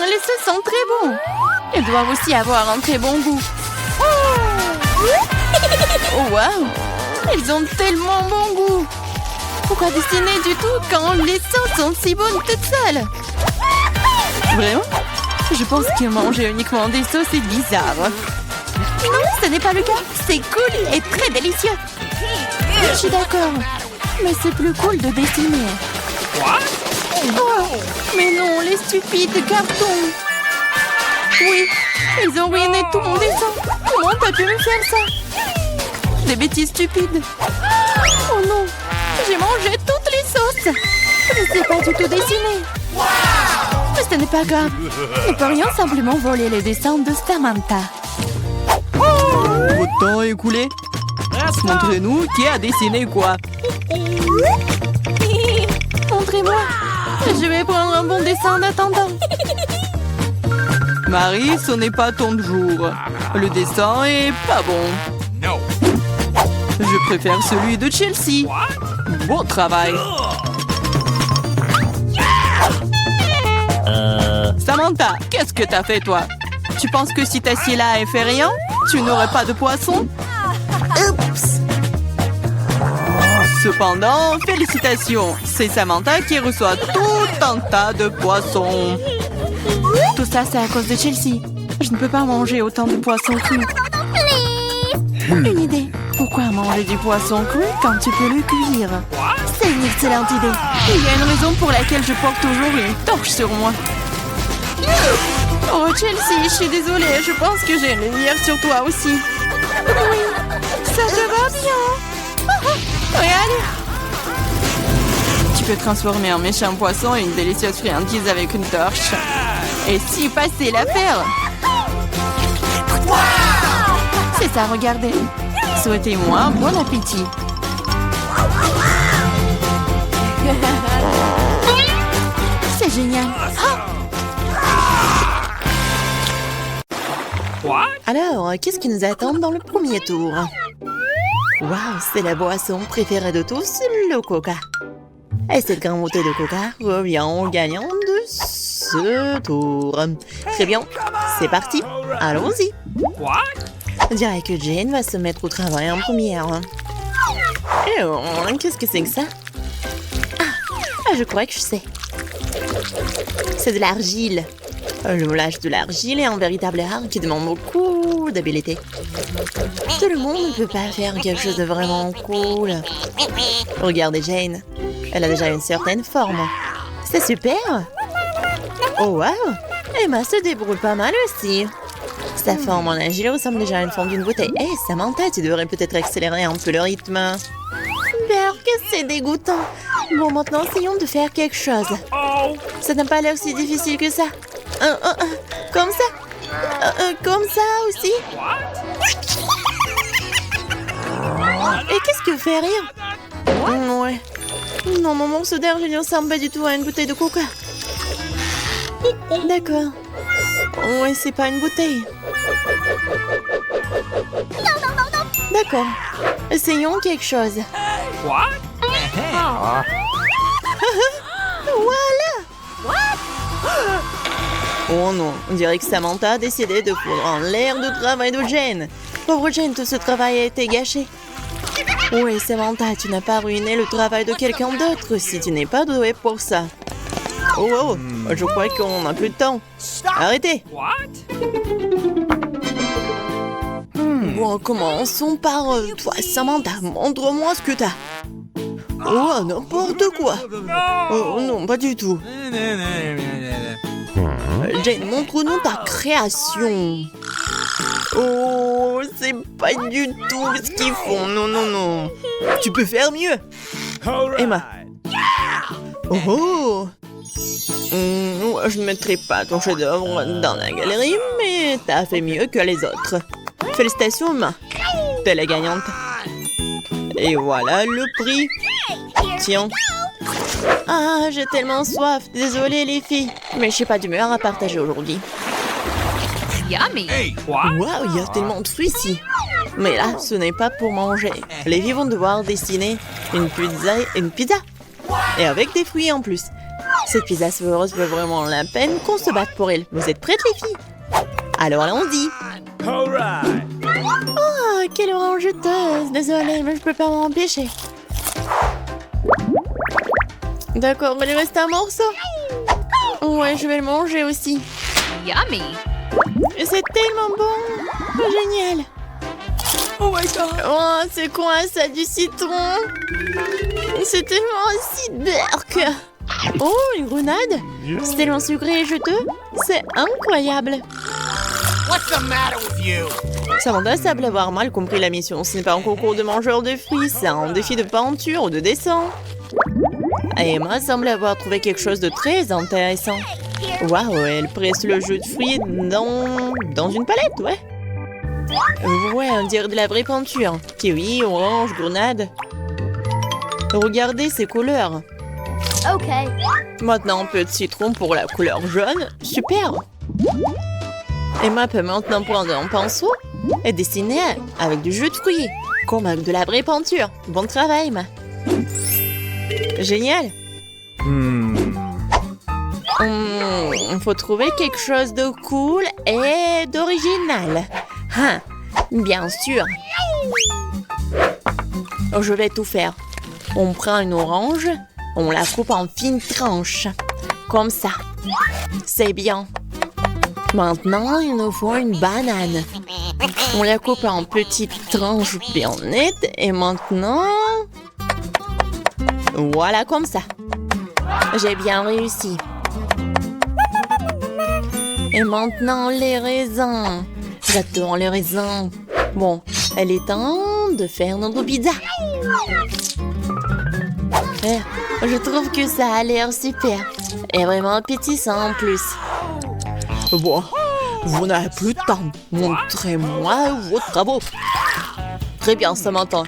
Les sauces sont très bons. Elles doivent aussi avoir un très bon goût. Oh wow! Elles ont tellement bon goût. Pourquoi dessiner du tout quand les sauces sont si bonnes toutes seules? Vraiment? Je pense que manger uniquement des sauces est bizarre. Non, ce n'est pas le cas. C'est cool et très délicieux. Je suis d'accord. Mais c'est plus cool de dessiner. Oh, mais non, les stupides cartons. Oui, ils ont ruiné tout mon dessin. Comment t'as pu me faire ça? Des bêtises stupides. Oh non, j'ai mangé toutes les sauces. Je ne sais pas du tout dessiner. Mais ce n'est pas grave. Nous pourrions simplement voler les dessins de Samantha. Votre temps est écoulé. Montrez-nous qui a dessiné quoi. Montrez-moi. Je vais prendre un bon dessin en attendant. Marie, ce n'est pas ton jour. Le dessin est pas bon. No! Je préfère celui de Chelsea. Bon travail. Samantha, qu'est-ce que t'as fait toi? Tu penses que si t'assieds là et fais rien, tu n'aurais pas de poisson? Oups. Cependant, félicitations. C'est Samantha qui reçoit tout un tas de poissons. Tout ça, c'est à cause de Chelsea. Je ne peux pas manger autant de poissons crus. Une idée. Pourquoi manger du poisson cru quand tu peux le cuire? C'est une excellente idée. Il y a une raison pour laquelle je porte toujours une torche sur moi. Oh Chelsea, je suis désolée. Je pense que j'ai une lumière sur toi aussi. Oui, ça te va bien. Regarde. Tu peux transformer un méchant poisson en une délicieuse friandise avec une torche. Et si passer l'affaire. C'est ça, regardez. Souhaitez-moi bon appétit. C'est génial. Alors, qu'est-ce qui nous attend dans le premier tour? Waouh, c'est la boisson préférée de tous, le coca. Et cette grande bouteille de coca revient au gagnant de ce tour. Très bien, c'est parti, allons-y. Je dirais que Jane va se mettre au travail en première. Et oh, qu'est-ce que c'est que ça? Ah, je crois que je sais. C'est de l'argile. Le moulage de l'argile est un véritable art qui demande beaucoup d'habileté. Tout le monde ne peut pas faire quelque chose de vraiment cool. Regardez Jane. Elle a déjà une certaine forme. C'est super. Oh wow. Emma se débrouille pas mal aussi. Sa forme en agile ressemble déjà à une forme d'une bouteille. Hé, Samantha, tu devrais peut-être accélérer un peu le rythme. Berk, c'est dégoûtant. Bon, maintenant, essayons de faire quelque chose. Ça n'a pas l'air si difficile que ça. Comme ça. Comme ça aussi. Et qu'est-ce que fait rire? Ouais. Non, mon morceau d'air, je ne ressemble pas du tout à une bouteille de coca. D'accord. Ouais, c'est pas une bouteille. D'accord. Essayons quelque chose. Voilà. Oh non, on dirait que Samantha a décidé de foutre en l'air de travail de Jane. Pauvre Jane, tout ce travail a été gâché. Oui, Samantha, tu n'as pas ruiné le travail de quelqu'un d'autre si tu n'es pas douée pour ça. Oh, je crois qu'on n'a plus de temps. Arrêtez. Bon, commençons par toi, Samantha. Montre-moi ce que t'as. Oh, n'importe quoi. Oh, non, pas du tout. Jane, montre-nous ta création. Oh, c'est pas du tout ce qu'ils font. Non, non, non. Tu peux faire mieux. Emma. Oh. Je ne mettrai pas ton chef-d'œuvre dans la galerie, mais t'as fait mieux que les autres. Félicitations, Emma. T'es la gagnante. Et voilà le prix. Tiens. Ah, j'ai tellement soif. Désolée, les filles. Mais je suis pas d'humeur à partager aujourd'hui. Yummy. Waouh, il y a tellement de fruits ici. Mais là, ce n'est pas pour manger. Les filles vont devoir dessiner une pizza. Et avec des fruits en plus. Cette pizza savoureuse vaut vraiment la peine qu'on se batte pour elle. Vous êtes prêtes, les filles? Alors allons-y. Oh, quelle orange juteuse. Désolée, mais je peux pas m'empêcher. D'accord, il reste un morceau. Ouais, je vais le manger aussi. Yummy. C'est tellement bon. Génial. Oh my god! Oh, c'est quoi ça, du citron? C'est tellement aussi berk. Oh, une grenade? C'est tellement sucré et juteux. C'est incroyable. What's the matter with you? Samantha semble avoir mal compris la mission. Ce n'est pas un concours de mangeurs de fruits, c'est un défi de peinture ou de dessin. Et Emma semble avoir trouvé quelque chose de très intéressant. Waouh, elle presse le jus de fruits dans une palette, ouais. Ouais, on dirait de la vraie peinture. Kiwi, orange, grenade. Regardez ces couleurs. OK. Maintenant, un peu de citron pour la couleur jaune. Super. Emma peut maintenant prendre un pinceau et dessiner avec du jus de fruits, comme avec de la vraie peinture. Bon travail, Emma. Génial. Faut trouver quelque chose de cool et d'original. Ah, bien sûr. Je vais tout faire. On prend une orange, on la coupe en fines tranches. Comme ça. C'est bien. Maintenant, il nous faut une banane. On la coupe en petites tranches bien nettes. Et maintenant... Voilà, comme ça. J'ai bien réussi. Et maintenant, les raisins. J'adore les raisins. Bon, il est temps de faire notre pizza. Je trouve que ça a l'air super. Et vraiment appétissant en plus. Bon, vous n'avez plus de temps. Montrez-moi vos travaux. Très bien, Samantha.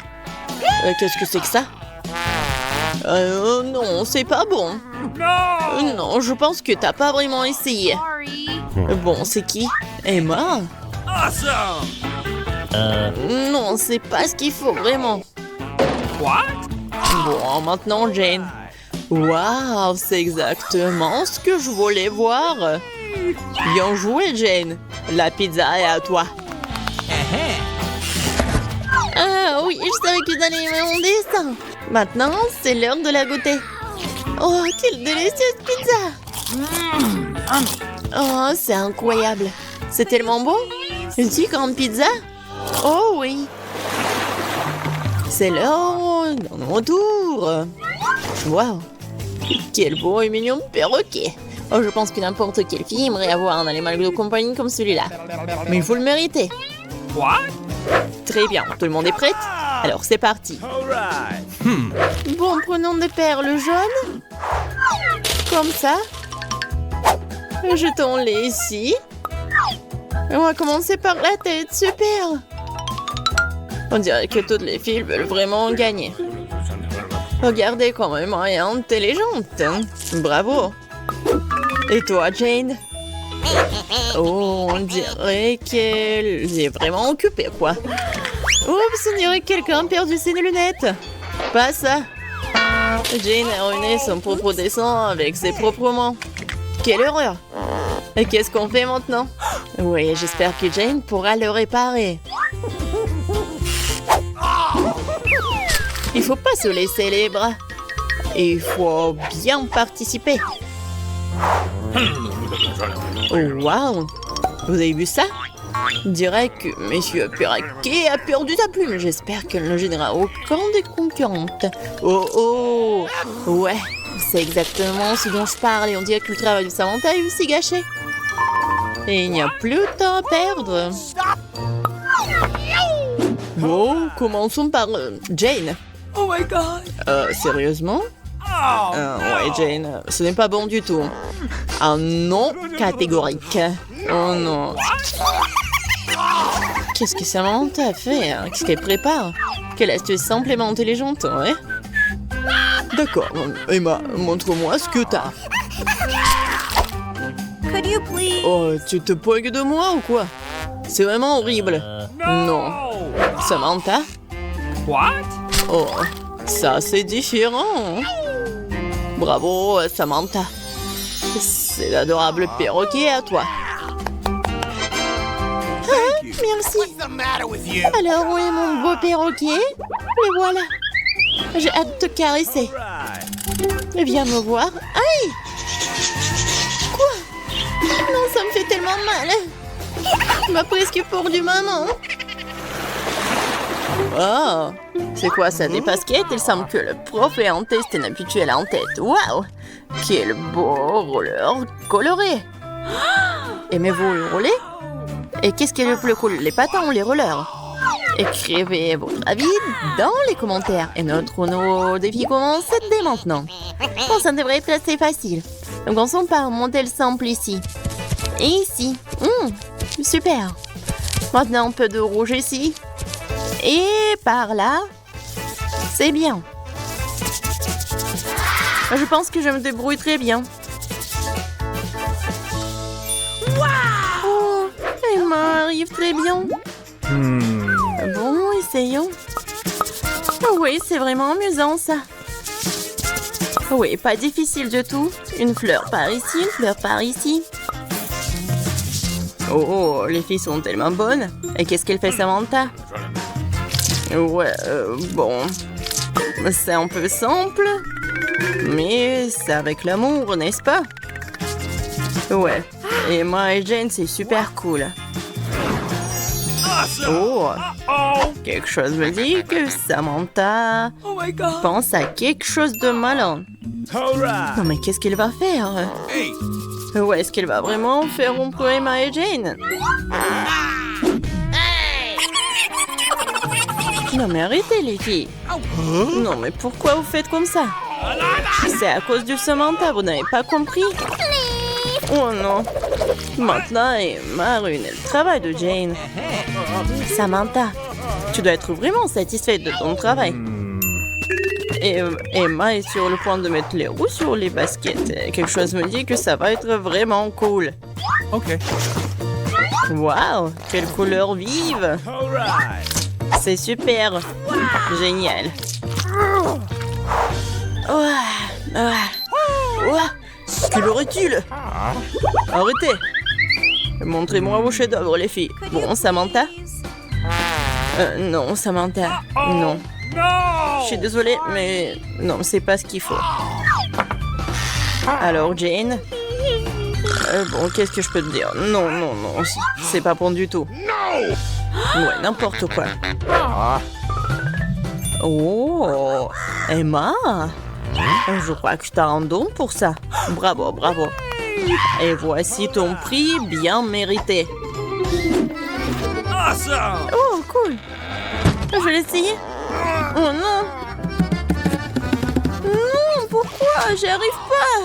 Qu'est-ce que c'est que ça? Non, c'est pas bon. Non, je pense que t'as pas vraiment essayé. Bon, c'est qui? Emma? Awesome! Non, c'est pas ce qu'il faut vraiment. Bon, maintenant, Jane. Waouh, c'est exactement ce que je voulais voir. Bien joué, Jane. La pizza est à toi. Ah oui, je savais que t'allais aimer mon dessin. Maintenant, c'est l'heure de la goûter. Oh, quelle délicieuse pizza! Oh, c'est incroyable. C'est tellement bon. Une si grande pizza? Oh oui. C'est l'heure de mon tour. Waouh. Quel beau et mignon perroquet. Oh, je pense que n'importe quelle fille aimerait avoir un animal de compagnie comme celui-là. Mais il faut le mériter. What? Très bien, tout le monde est prêt? Alors c'est parti. Alright. Bon, prenons des perles jaunes. Comme ça. Jetons-les ici. Et on va commencer par la tête, super. On dirait que toutes les filles veulent vraiment gagner. Regardez quand même, elle est intelligente. Bravo. Et toi, Jane? Oh, on dirait qu'elle est vraiment occupée, quoi. Oups, on dirait que quelqu'un a perdu ses lunettes. Pas ça. Jane a ruiné son propre dessin avec ses propres mains. Quelle horreur. Et qu'est-ce qu'on fait maintenant? Oui, j'espère que Jane pourra le réparer. Il faut pas se laisser les bras. Il faut bien participer. Oh, waouh! Vous avez vu ça? On dirait que Monsieur Perroquet a perdu sa plume. J'espère qu'elle ne gênera aucun des concurrentes. Oh oh! Ouais, c'est exactement ce dont je parle. Et on dirait que le travail de Samantha est aussi gâché. Et il n'y a plus de temps à perdre. Bon, commençons par Jane. Oh my god. Sérieusement? Oh. Ouais, Jane, ce n'est pas bon du tout. Un non catégorique. Oh non. Qu'est-ce que Samantha a fait? Qu'est-ce qu'elle prépare? Quelle astuce simplement intelligente, ouais? D'accord, Emma, montre-moi ce que t'as. Could you please? Oh, tu te poigues de moi ou quoi? C'est vraiment horrible. Non. Samantha? What? Oh, ça c'est différent. Bravo, Samantha. C'est l'adorable perroquet à toi. Merci. What's the matter with you? Alors, où est mon beau perroquet? Le voilà. J'ai hâte de te caresser. Right. Viens me voir. Aïe! Quoi? Non, ça me fait tellement mal. Tu m'as presque pourdu maman. Oh, c'est quoi ça, des baskets? Il semble que le prof est en test inhabituel en tête. Waouh! Quel beau roller coloré! Aimez-vous le rouler? Et qu'est-ce qui est le plus cool, les patins ou les rollers? Écrivez votre avis dans les commentaires. Et nos défis commencent dès maintenant. Bon, ça devrait être assez facile. Donc, commençons par un modèle simple ici. Et ici. Super. Maintenant, un peu de rouge ici. Et par là. C'est bien. Je pense que je me débrouille très bien. Oh, Emma arrive très bien. Bon, essayons. Oui, c'est vraiment amusant ça. Oui, pas difficile du tout. Une fleur par ici, une fleur par ici. Oh, les filles sont tellement bonnes. Et qu'est-ce qu'elle fait, Samantha? Ouais, bon. C'est un peu simple. Mais c'est avec l'amour, n'est-ce pas? Ouais. Emma et Jane, c'est super cool. Oh, quelque chose me dit que Samantha Oh my god. pense à quelque chose de malin. Alright. Non mais qu'est-ce qu'elle va faire? Hey. Ou est-ce qu'elle va vraiment faire rompre Emma et Jane? Non mais arrêtez les filles. Non mais pourquoi vous faites comme ça? C'est à cause du Samantha, vous n'avez pas compris? Oh non. Maintenant, Emma a ruiné le travail de Jane. Samantha, tu dois être vraiment satisfaite de ton travail. Et Emma est sur le point de mettre les roues sur les baskets. Et quelque chose me dit que ça va être vraiment cool. Okay. Waouh, quelle couleur vive! Alright. C'est super! Génial! Qu'il aurait-il? Arrêtez! Montrez-moi vos chefs-d'œuvre, les filles. Bon, Samantha? Non, Samantha. Non. Je suis désolée, mais non, c'est pas ce qu'il faut. Alors, Jane? Bon, qu'est-ce que je peux te dire? Non, non, non, c'est pas bon du tout. Ouais, n'importe quoi. Oh, Emma? Je crois que tu as un don pour ça. Bravo, bravo. Et voici ton prix bien mérité. Awesome! Oh, cool. Je vais l'essayer. Oh non. Non, pourquoi? J'y arrive pas.